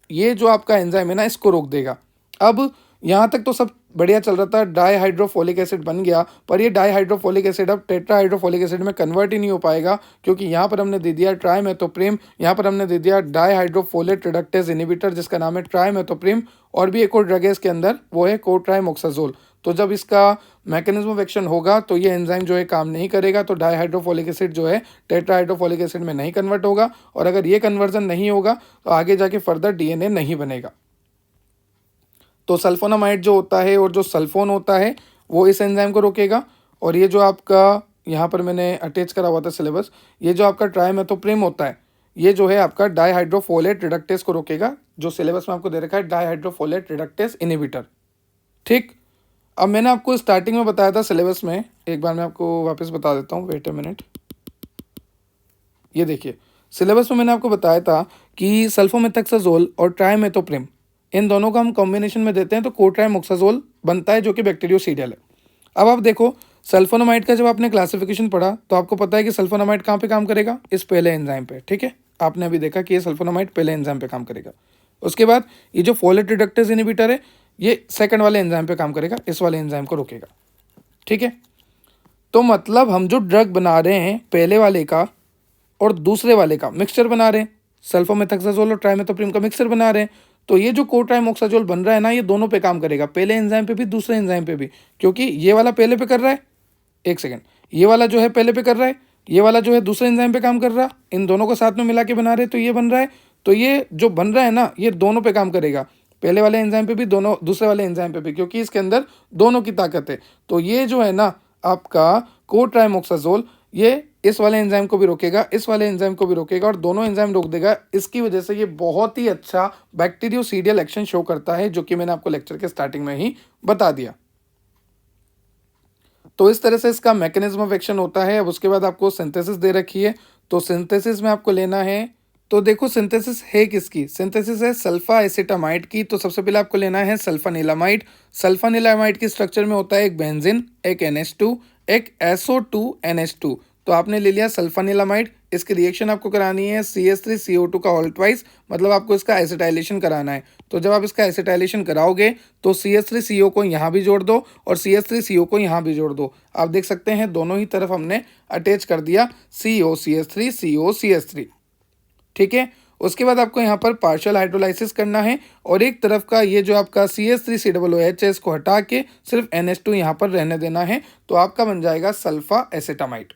ये जो आपका एंजाइम है ना इसको रोक देगा। अब यहाँ तक तो सब बढ़िया चल रहा था, डाईहाइड्रोफोलिक एसिड बन गया, पर ये डाईहाइड्रोफोलिक एसिड अब टेट्राहाइड्रोफोलिक एसिड में कन्वर्ट ही नहीं हो पाएगा, क्योंकि यहाँ पर हमने दे दिया ट्राइमेथोप्रिम, यहाँ पर हमने दे दिया डाईहाइड्रोफोलेट रिडक्टेज इनिबिटर जिसका नाम है ट्राइमेथोप्रिम, और भी एक और ड्रग है इसके अंदर वो है कोट्राइमोक्साजोल। तो जब इसका मैकेनिज्म ऑफ एक्शन होगा तो ये एंजाइम जो है काम नहीं करेगा, तो डाईहाइड्रोफोलिक एसिड जो है टेट्राहाइड्रोफोलिक एसिड में नहीं कन्वर्ट होगा, और अगर ये कन्वर्जन नहीं होगा तो आगे जाके फर्दर डीएनए नहीं बनेगा। तो सल्फोनामाइड जो होता है और जो सल्फोन होता है वो इस एंजाइम को रोकेगा, और ये जो आपका यहाँ पर मैंने अटैच करा हुआ था सिलेबस, ये जो आपका ट्राइमेथोप्रिम होता है ये जो है आपका डाईहाइड्रोफोलेट रिडक्टेज को रोकेगा, जो सिलेबस में आपको दे रखा है डाईहाइड्रोफोलेट रिडक्टेज इनिबिटर। ठीक, अब मैंने आपको स्टार्टिंग में बताया था सिलेबस में, एक बार मैं आपको वापस बता देता हूँ, वेट अ मिनट। ये देखिए सिलेबस में मैंने आपको बताया था कि सल्फोमेथक्साजोल और ट्राइमेथोप्रिम इन दोनों का हम कॉम्बिनेशन में देते हैं तो कोट्राइमोक्साजोल बनता है, जो कि बैक्टीरियोसीडियल है। अब आप देखो सल्फोनामाइड का जब आपने क्लासिफिकेशन पढ़ा तो आपको पता है कि सल्फोनामाइड कहाँ पे काम करेगा, इस पहले एंजाइम पे। ठीक है, आपने अभी देखा कि ये सल्फोनामाइड पहले एंजाइम पे काम करेगा। उसके बाद ये जो फोलेट रिडक्टेज इनिबिटर है ये सेकंड वाले एंजाइम पे काम करेगा, इस वाले एंजाइम को रोकेगा। ठीक है, तो मतलब हम जो ड्रग बना रहे हैं पहले वाले का और दूसरे वाले का मिक्सचर बना रहे हैं, सल्फोमेथक्साजोल और ट्राइमेथोप्रिम का मिक्सचर बना रहे हैं, तो ये जो कोट्राइमोक्साजोल बन रहा है ना ये दोनों पे काम करेगा, पहले एंजाइम पे भी दूसरे एंजाइम पे भी, क्योंकि ये वाला पहले पे कर रहा है, एक सेकेंड, ये वाला जो है पहले पे कर रहा है, ये वाला जो है दूसरे एंजाइम पे काम कर रहा है, इन दोनों को साथ में मिला के बना रहे तो ये बन रहा है। तो ये जो बन रहा है ना ये दोनों पे काम करेगा, पहले वाले एंजाइम पे भी, दोनों दूसरे वाले एंजाइम पे भी, क्योंकि इसके अंदर दोनों की ताकत है। तो ये जो है ना आपका कोट्राइमोक्साजोल ये इस वाले एंजाइम को भी रोकेगा, इस वाले एंजाइम को भी रोकेगा, और दोनों एंजाइम रोक देगा। इसकी वजह से ये बहुत ही अच्छा बैक्टीरियोसीडियल एक्शन शो करता है, जो कि मैंने आपको लेक्चर के स्टार्टिंग में ही बता दिया। तो इस तरह से इसका मैकेनिज्म ऑफ एक्शन होता है। अब उसके बाद आपको सिंथेसिस दे रखी है, तो सिंथेसिस में आपको लेना है, तो देखो सिंथेसिस है किसकी, सिंथेसिस है सल्फा एसिटामाइड की। तो सबसे पहले आपको लेना है सल्फानिलामाइड। सल्फानिलामाइड की स्ट्रक्चर में होता है एक बेंजीन, एक NH2, एक SO2NH2। तो आपने ले लिया सल्फानिलामाइड, इसकी रिएक्शन आपको करानी है CH3CO2 का ऑल ट्वाइस, मतलब आपको इसका एसिटाइलेशन कराना है। तो जब आप इसका एसिटाइलेशन कराओगे तो CH3CO को यहाँ भी जोड़ दो और CH3CO को यहाँ भी जोड़ दो। आप देख सकते हैं दोनों ही तरफ हमने अटैच कर दिया COCH3 COCH3। ठीक है, उसके बाद आपको यहाँ पर पार्शियल हाइड्रोलाइसिस करना है, और एक तरफ का ये जो आपका CH3COOH है इसको हटा के सिर्फ NH2 यहाँ पर रहने देना है, तो आपका बन जाएगा सल्फा एसिटामाइड।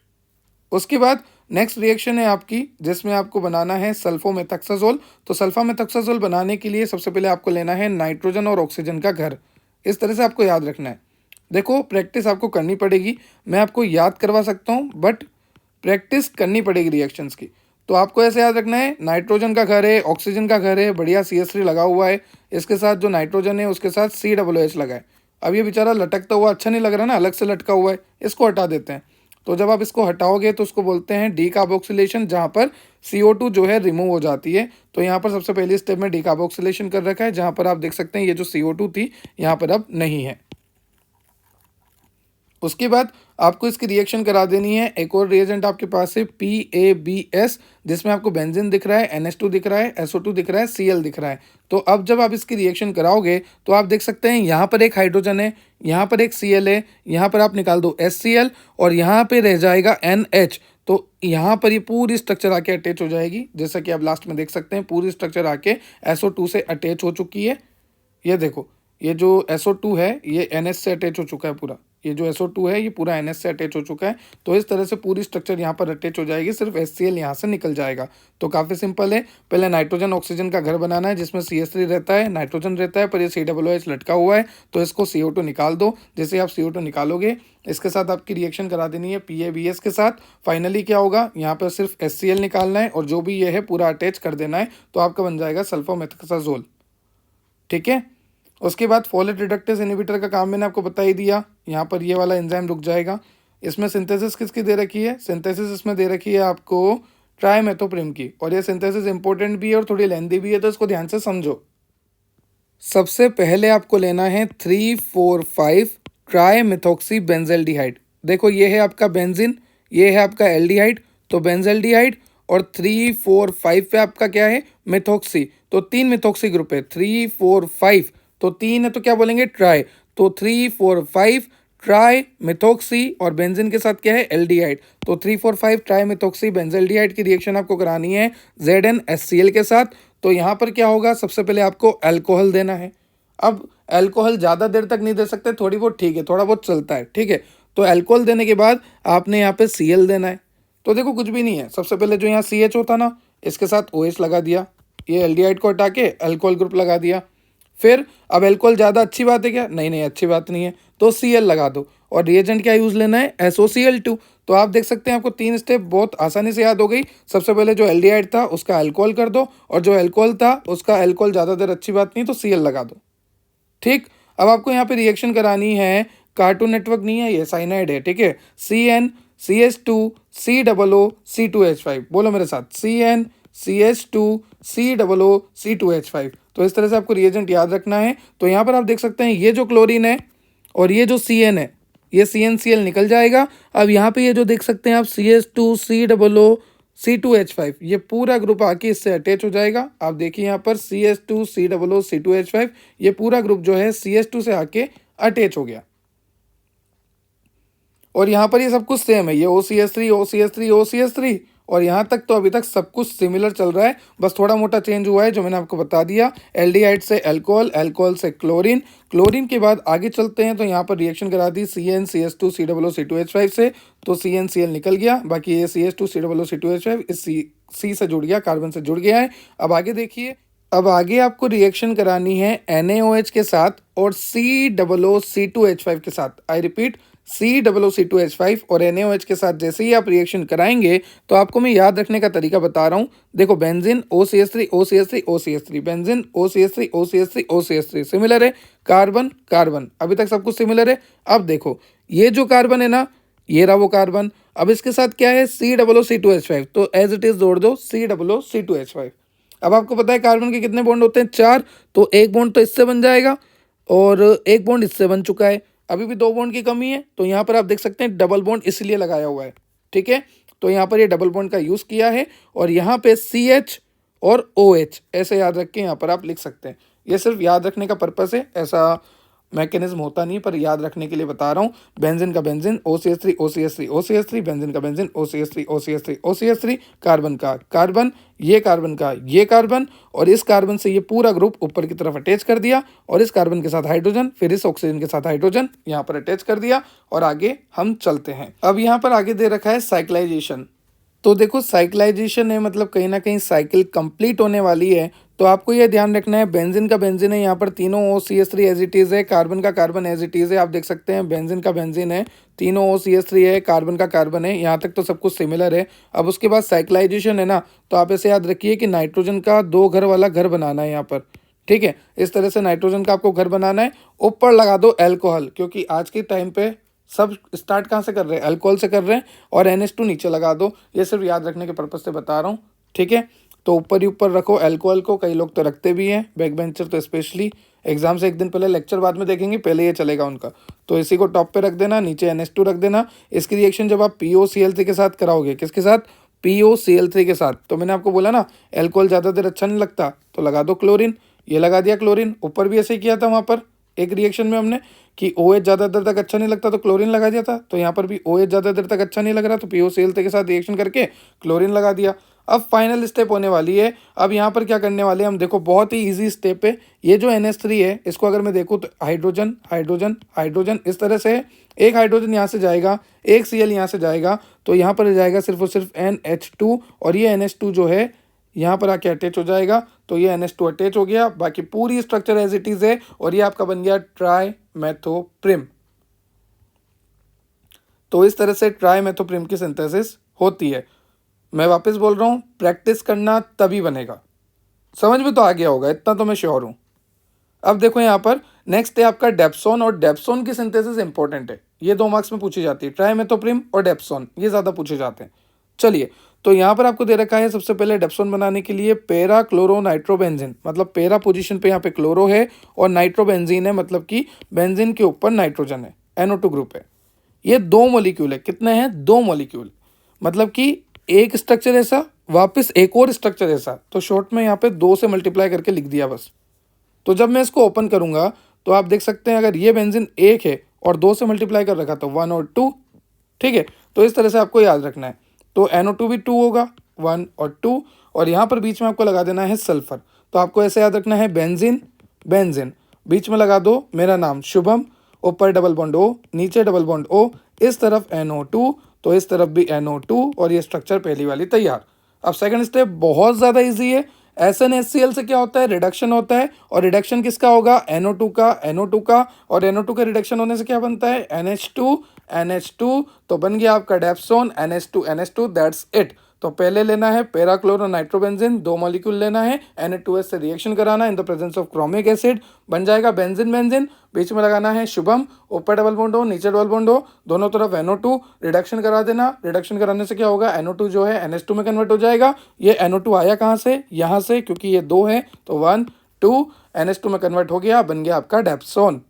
उसके बाद नेक्स्ट रिएक्शन है आपकी जिसमें आपको बनाना है सल्फोमेथक्साजोल। तो सल्फामेथक्साजोल बनाने के लिए सबसे पहले आपको लेना है नाइट्रोजन और ऑक्सीजन का घर। इस तरह से आपको याद रखना है। देखो प्रैक्टिस आपको करनी पड़ेगी, मैं आपको याद करवा सकता हूँ बट प्रैक्टिस करनी पड़ेगी रिएक्शंस की। तो आपको ऐसे याद रखना है, नाइट्रोजन का घर है, ऑक्सीजन का घर है, बढ़िया CH3 लगा हुआ है, इसके साथ जो नाइट्रोजन है उसके साथ COOH लगा है। अब ये बेचारा लटकता हुआ अच्छा नहीं लग रहा ना, अलग से लटका हुआ है, इसको हटा देते हैं। तो जब आप इसको हटाओगे तो उसको बोलते हैं डीकार्बोक्सिलेशन, जहाँ पर CO2 जो है रिमूव हो जाती है। तो यहाँ पर सबसे पहली स्टेप में डीकार्बोक्सिलेशन कर रखा है, जहाँ पर आप देख सकते हैं ये जो CO2 थी यहाँ पर अब नहीं है। उसके बाद आपको इसकी रिएक्शन करा देनी है। एक और रिएजेंट आपके पास है PABS, जिसमें आपको बेंजीन दिख रहा है, NH2 दिख रहा है, SO2 दिख रहा है, Cl दिख रहा है। तो अब जब आप इसकी रिएक्शन कराओगे तो आप देख सकते हैं यहाँ पर एक हाइड्रोजन है, यहाँ पर एक Cl है, यहाँ पर आप निकाल दो HCl और यहाँ पे रह जाएगा NH। तो यहाँ पर ये पूरी स्ट्रक्चर आके अटैच हो जाएगी, जैसा कि आप लास्ट में देख सकते हैं पूरी स्ट्रक्चर आके SO2 से अटैच हो चुकी है। ये देखो, ये जो SO2 है ये NH से अटैच हो चुका है पूरा, ये जो SO2 है ये पूरा NH से अटैच हो चुका है। तो इस तरह से पूरी स्ट्रक्चर यहाँ पर अटैच हो जाएगी, सिर्फ HCl यहाँ से निकल जाएगा। तो काफ़ी सिंपल है। पहले नाइट्रोजन ऑक्सीजन का घर बनाना है, जिसमें CH3 रहता है, नाइट्रोजन रहता है, पर ये COOH लटका हुआ है, तो इसको CO2 निकाल दो। जैसे आप CO2 निकालोगे, इसके साथ आपकी रिएक्शन करा देनी है PABS के साथ। फाइनली क्या होगा, यहाँ पर सिर्फ HCl निकालना है और जो भी ये है पूरा अटैच कर देना है, तो आपका बन जाएगा सल्फोमेथाक्साजोल। ठीक है। उसके बाद फोलेट रिडक्टेस इनहिबिटर का काम मैंने आपको बता ही दिया। यहाँ पर ये वाला एंजाइम रुक जाएगा। इसमें सिंथेसिस किसकी दे रखी है, सिंथेसिस इसमें दे रखी है आपको ट्राइमेथोप्रिम की, और ये सिंथेसिस इंपॉर्टेंट भी है और थोड़ी लेंदी भी है, तो इसको ध्यान से समझो। सबसे पहले आपको लेना है 3,4,5 ट्राइमेथोक्सी बेंजेल्डिहाइड। देखो ये है आपका बेंजीन, ये है आपका एल्डिहाइड, तो बेंजेल्डिहाइड और 3,4,5 पे आपका क्या है, मेथोक्सी। तो 3 मेथोक्सी ग्रुप है, 3,4,5 तो 3 है तो क्या बोलेंगे, ट्राई। तो 3,4,5 ट्राई मेथोक्सी और बेंजीन के साथ क्या है, एल्डिहाइड। तो 3,4,5 ट्राई मेथोक्सी बेंजेल्डिहाइड की रिएक्शन आपको करानी है ZnHCl के साथ। तो यहाँ पर क्या होगा, सबसे पहले आपको अल्कोहल देना है। अब अल्कोहल ज़्यादा देर तक नहीं दे सकते, थोड़ी बहुत ठीक है, थोड़ा बहुत चलता है, ठीक है। तो अल्कोहल देने के बाद आपने यहाँ पे Cl देना है। तो देखो कुछ भी नहीं है, सबसे पहले जो यहाँ CH होता ना, इसके साथ OH लगा दिया, ये एल्डिहाइड को हटा के अल्कोहल ग्रुप लगा दिया। फिर अब अल्कोहल ज़्यादा अच्छी बात है क्या, नहीं नहीं अच्छी बात नहीं है, तो Cl लगा दो। और रिएजेंट क्या यूज़ लेना है, SOCl2। तो आप देख सकते हैं आपको 3 स्टेप बहुत आसानी से याद हो गई। सबसे पहले जो एल्डिहाइड था उसका अल्कोहल कर दो, और जो अल्कोहल था उसका अल्कोहल ज़्यादा देर अच्छी बात नहीं, तो Cl लगा दो। ठीक। अब आपको यहाँ पे रिएक्शन करानी है, कार्टून नेटवर्क नहीं है, ये साइनाइड है, ठीक है। CnCH2COOC2H5, बोलो मेरे साथ, CnCH2COOC2H5। तो इस तरह से आपको रिएजेंट याद रखना है। तो यहाँ पर आप देख सकते हैं ये जो क्लोरीन है और ये जो Cn है, ये CnCl निकल जाएगा। अब यहाँ पे ये जो देख सकते हैं आप CH2COOC2H5, ये पूरा ग्रुप आके इससे अटैच हो जाएगा। आप देखिए यहाँ पर CH2COOC2H5, ये पूरा ग्रुप जो है CH2 से आके अटैच हो गया। और यहाँ पर ये सब कुछ सेम है, ये OCH3 OCH3 OCH3, और यहाँ तक तो अभी तक सब कुछ सिमिलर चल रहा है, बस थोड़ा मोटा चेंज हुआ है जो मैंने आपको बता दिया। एल्डिहाइड से अल्कोहल, अल्कोहल से क्लोरीन, क्लोरीन के बाद आगे चलते हैं। तो यहाँ पर रिएक्शन करा दी CnCH2COOC2H5 से, तो CnCl निकल गया, बाकी ये CH2COOC2H5 इस C से जुड़ गया, कार्बन से जुड़ गया है। अब आगे देखिए, अब आगे आपको रिएक्शन करानी है NaOH के साथ और COOC2H5 के साथ। आई रिपीट, COOC2H5 और NaOH के साथ जैसे ही आप रिएक्शन कराएंगे तो आपको मैं याद रखने का तरीका बता रहा हूँ। देखो benzene OCH3 OCH3 OCH3, benzene OCH3 OCH3 OCH3, similar है। कार्बन कार्बन, अभी तक सब कुछ सिमिलर है। अब देखो ये जो कार्बन है ना, ये रहा वो कार्बन। अब इसके साथ क्या है, COOC2H5, तो एज इट इज जोड़ दो COOC2H5। अब आपको पता है कार्बन के कितने बॉन्ड होते हैं, 4, तो एक बॉन्ड तो इससे बन जाएगा और एक बॉन्ड इससे बन चुका है। अभी भी 2 बॉन्ड की कमी है, तो यहाँ पर आप देख सकते हैं डबल बॉन्ड इसलिए लगाया हुआ है, ठीक है। तो यहाँ पर ये डबल बॉन्ड का यूज़ किया है, और यहाँ पे CH और OH ऐसे याद रख के यहाँ पर आप लिख सकते हैं। ये सिर्फ याद रखने का पर्पस है, ऐसा मैकेनिज्म होता नहीं, पर याद रखने के लिए बता रहा हूँ। बेंजीन का benzene OCH3 OCH3 OCH3, benzene का benzene OCH3 OCH3 OCH3, carbon का कार्बन, ये कार्बन का ये कार्बन, और इस कार्बन से ये पूरा ग्रुप ऊपर की तरफ अटैच कर दिया, और इस कार्बन के साथ हाइड्रोजन, फिर इस ऑक्सीजन के साथ हाइड्रोजन यहाँ पर अटैच कर दिया, और आगे हम चलते हैं। अब यहाँ पर आगे दे रखा है साइक्लाइजेशन। तो देखो साइक्लाइजेशन है, मतलब कहीं ना कहीं साइकिल कंप्लीट होने वाली है। तो आपको यह ध्यान रखना है, बेंजीन का बेंजीन है, यहाँ पर तीनों OCH3 एज इट इज़ है, कार्बन का कार्बन एज इट इज़ है। आप देख सकते हैं बेंजीन का बेंजीन है, तीनों OCH3 है, कार्बन का कार्बन है, यहाँ तक तो सब कुछ सिमिलर है। अब उसके बाद साइक्लाइजेशन है ना, तो आप ऐसे याद रखिए कि नाइट्रोजन का 2 घर वाला घर बनाना है यहाँ पर, ठीक है। इस तरह से नाइट्रोजन का आपको घर बनाना है। ऊपर लगा दो अल्कोहल, क्योंकि आज के टाइम पे सब स्टार्ट कहाँ से कर रहे हैं, अल्कोहल से कर रहे हैं, और NH2 नीचे लगा दो। ये सिर्फ याद रखने के पर्पज से बता रहा हूँ, ठीक है। तो ऊपर ही ऊपर रखो अल्कोहल को, कई लोग तो रखते भी हैं, बैक बेंचर तो स्पेशली एग्जाम से एक दिन पहले, लेक्चर बाद में देखेंगे, पहले ये चलेगा उनका। तो इसी को टॉप पे रख देना, नीचे NH2 रख देना। इसकी रिएक्शन जब आप POCl3 के साथ कराओगे, किसके साथ? POCl3 के साथ। तो मैंने आपको बोला ना अल्कोहल ज़्यादा देर अच्छा नहीं लगता, तो लगा दो क्लोरीन। ये लगा दिया क्लोरीन, ऊपर भी ऐसे ही किया था वहाँ पर एक रिएक्शन में हमने कि OH ज़्यादा देर तक अच्छा नहीं लगता तो क्लोरीन लगा दिया था, तो यहाँ पर भी OH ज़्यादा देर तक अच्छा नहीं लग रहा तो POCl3 के साथ रिएक्शन करके क्लोरीन लगा दिया। अब फाइनल स्टेप होने वाली है। अब यहाँ पर क्या करने वाले हैं हम, देखो बहुत ही इजी स्टेप है। ये जो NH3 है इसको अगर मैं देखूँ तो हाइड्रोजन हाइड्रोजन हाइड्रोजन इस तरह से है। एक हाइड्रोजन यहाँ से जाएगा, एक Cl यहाँ से जाएगा, तो यहाँ पर जाएगा सिर्फ और सिर्फ NH2, और ये NH2 जो है यहाँ पर आके अटैच हो जाएगा, तो ये NH2 अटैच हो गया। बाकी पूरी स्ट्रक्चर एज इट इज है, और ये आपका बन गया ट्राइमेथोप्रिम। तो इस तरह से ट्राइमेथोप्रिम की सिंथेसिस होती है। मैं वापस बोल रहा हूँ, प्रैक्टिस करना तभी बनेगा। समझ में तो आ गया होगा, इतना तो मैं श्योर हूँ। अब देखो यहाँ पर नेक्स्ट है आपका डेप्सोन, और डेप्सोन की सिंथेसिस इंपॉर्टेंट है, ये 2 मार्क्स में पूछी जाती है। ट्राइमेथोप्रिम और डेप्सोन ये ज़्यादा पूछे जाते हैं। चलिए, तो यहाँ पर आपको दे रखा है सबसे पहले डेप्सोन बनाने के लिए पैरा क्लोरो नाइट्रोबेंजीन, मतलब पैरा पोजीशन पे यहाँ पे क्लोरो है और नाइट्रोबेंजीन है, मतलब कि बेंजीन के ऊपर नाइट्रोजन है, NO2 ग्रुप है। ये 2 मॉलिक्यूल है, कितने हैं? 2 मॉलिक्यूल, मतलब कि एक स्ट्रक्चर ऐसा, वापस एक और स्ट्रक्चर ऐसा, तो शॉर्ट में यहाँ पे 2 से मल्टीप्लाई करके लिख दिया बस। तो जब मैं इसको ओपन करूंगा तो आप देख सकते हैं, अगर ये बेंजीन 1 है और 2 से मल्टीप्लाई कर रखा तो 1 और 2, ठीक है। तो इस तरह से आपको याद रखना है। तो NO2 भी 2 होगा, 1 और 2, और यहाँ पर बीच में आपको लगा देना है सल्फर। तो आपको ऐसे याद रखना है बेंजीन बेंजीन, बीच में लगा दो मेरा नाम शुभम, ऊपर डबल बॉन्ड O, नीचे डबल बॉन्ड O, इस तरफ NO2, तो इस तरफ भी NO2, और ये स्ट्रक्चर पहली वाली तैयार। अब सेकंड स्टेप बहुत ज़्यादा इजी है। SnHCl से क्या होता है? रिडक्शन होता है, और रिडक्शन किसका होगा? NO2 का, NO2 का, और NO2 का रिडक्शन होने से क्या बनता है? NH2, तो बन गया आपका डेप्सोन, NH2, दैट्स इट। तो पहले लेना है पैरा क्लोरो नाइट्रोबेंजीन, 2 मॉलिक्यूल लेना है, Na2S से रिएक्शन कराना in the presence of chromic acid, बन जाएगा बेंजीन बेंजीन, बीच में लगाना है शुभम, ऊपर डबल बॉन्ड हो, नीचे डबल बॉन्ड हो, दोनों तरफ NO2, रिडक्शन करा देना। रिडक्शन कराने से क्या होगा? NO2 जो है NH2 में कन्वर्ट हो जाएगा। ये NO2 आया कहाँ से? यहाँ से, क्योंकि ये 2 है, तो 1 2 NH2 में कन्वर्ट हो गया, बन गया आपका डेप्सोन।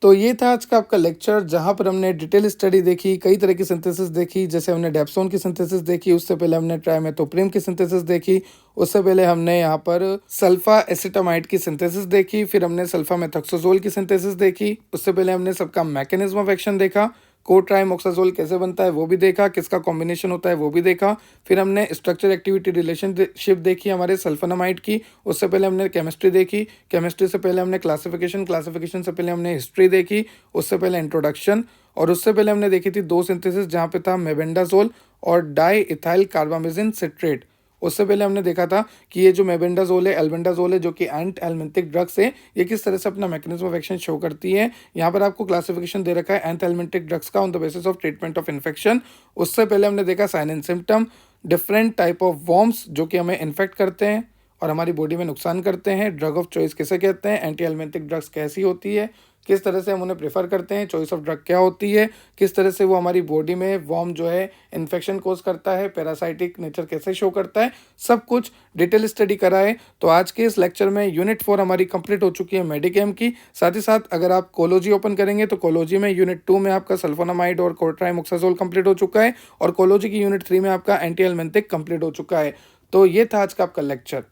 तो ये था आज का आपका लेक्चर, जहाँ पर हमने डिटेल स्टडी देखी, कई तरह की सिंथेसिस देखी। जैसे हमने डेप्सोन की सिंथेसिस देखी, उससे पहले हमने ट्राइमेथोप्रिम की सिंथेसिस देखी, उससे पहले हमने यहाँ पर सल्फा एसिटामाइड की सिंथेसिस देखी, फिर हमने सल्फा मेथोक्साजोल की सिंथेसिस देखी, उससे पहले हमने सबका मैकेनिज्म ऑफ एक्शन देखा, कोट्राइमोक्साजोल कैसे बनता है वो भी देखा, किसका कॉम्बिनेशन होता है वो भी देखा, फिर हमने स्ट्रक्चर एक्टिविटी रिलेशनशिप देखी हमारे सल्फोनामाइड की, उससे पहले हमने केमिस्ट्री देखी, केमिस्ट्री से पहले हमने क्लासिफिकेशन, क्लासिफिकेशन से पहले हमने हिस्ट्री देखी, उससे पहले इंट्रोडक्शन, और उससे पहले हमने देखी थी 2 सिंथेसिस जहाँ पे था मेबेंडाजोल और डाई इथाइल कार्बामेजिन सिट्रेट। उससे पहले हमने देखा था कि ये जो मेबेंडाजोल है, एल्बेंडाजोल है, जो कि एंटी एल्मेंटिक ड्रग्स है, ये किस तरह से अपना मैकेनिज्म ऑफ एक्शन शो करती है। यहाँ पर आपको क्लासिफिकेशन दे रखा है एंटी एल्मेंटिक ड्रग्स का on the basis of treatment of infection. उससे पहले हमने देखा sign and symptom, different type of worms जो कि हमें इन्फेक्ट करते हैं और हमारी बॉडी में नुकसान करते हैं, ड्रग ऑफ चॉइस किसे कहते हैं, एंटी एल्मेंटिक ड्रग्स कैसी होती है, किस तरह से हम उन्हें प्रेफर करते हैं, चॉइस ऑफ ड्रग क्या होती है, किस तरह से वो हमारी बॉडी में वॉर्म जो है इन्फेक्शन कोज करता है, पैरासाइटिक नेचर कैसे शो करता है, सब कुछ डिटेल स्टडी करा है। तो आज के इस लेक्चर में यूनिट 4 हमारी कंप्लीट हो चुकी है मेडिकेम की। साथ ही साथ अगर आप कोलोजी ओपन करेंगे तो कोलोजी में यूनिट 2 में आपका सल्फोनामाइड और कोट्राइमोक्साजोल कंप्लीट हो चुका है, और कोलोजी की यूनिट 3 में आपका एंटी एल्मेंटिक कंप्लीट हो चुका है। तो ये था आज का आपका लेक्चर।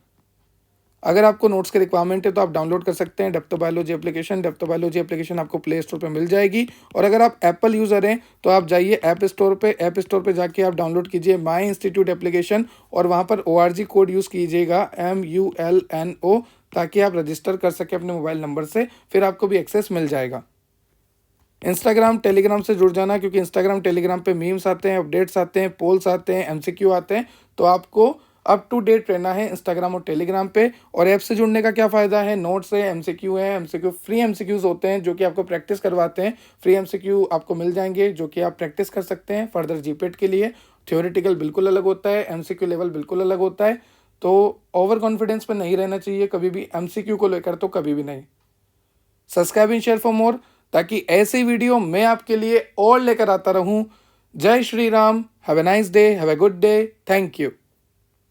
अगर आपको नोट्स की रिक्वायरमेंट है तो आप डाउनलोड कर सकते हैं डेप्थोबायोलॉजी एप्लीकेशन। डेप्थोबायोलॉजी एप्लीकेशन आपको प्ले स्टोर पे मिल जाएगी, और अगर आप एप्पल यूज़र हैं तो आप जाइए ऐप स्टोर पे जाके आप डाउनलोड कीजिए माई इंस्टीट्यूट एप्लीकेशन, और वहाँ पर ORG कोड यूज़ कीजिएगा MULNO, ताकि आप रजिस्टर कर सकें अपने मोबाइल नंबर से, फिर आपको भी एक्सेस मिल जाएगा। इंस्टाग्राम टेलीग्राम से जुड़ जाना, क्योंकि इंस्टाग्राम टेलीग्राम पे मीम्स आते हैं, अपडेट्स आते हैं, पोल्स आते हैं, MCQ आते हैं, तो आपको अप टू डेट रहना है इंस्टाग्राम और टेलीग्राम पे। और ऐप से जुड़ने का क्या फ़ायदा है? नोट्स है, MCQ है, MCQ फ्री MCQs होते हैं जो कि आपको प्रैक्टिस करवाते हैं। फ्री MCQ आपको मिल जाएंगे जो कि आप प्रैक्टिस कर सकते हैं फर्दर जीपेट के लिए। थ्योरेटिकल बिल्कुल अलग होता है, MCQ लेवल बिल्कुल अलग होता है, तो ओवर कॉन्फिडेंस पे नहीं रहना चाहिए कभी भी MCQ को लेकर, तो कभी भी नहीं। Subscribe and share for more, ताकि ऐसी वीडियो मैं आपके लिए और लेकर आता रहूं। जय Shri Ram, have a nice day, have a good day, thank you.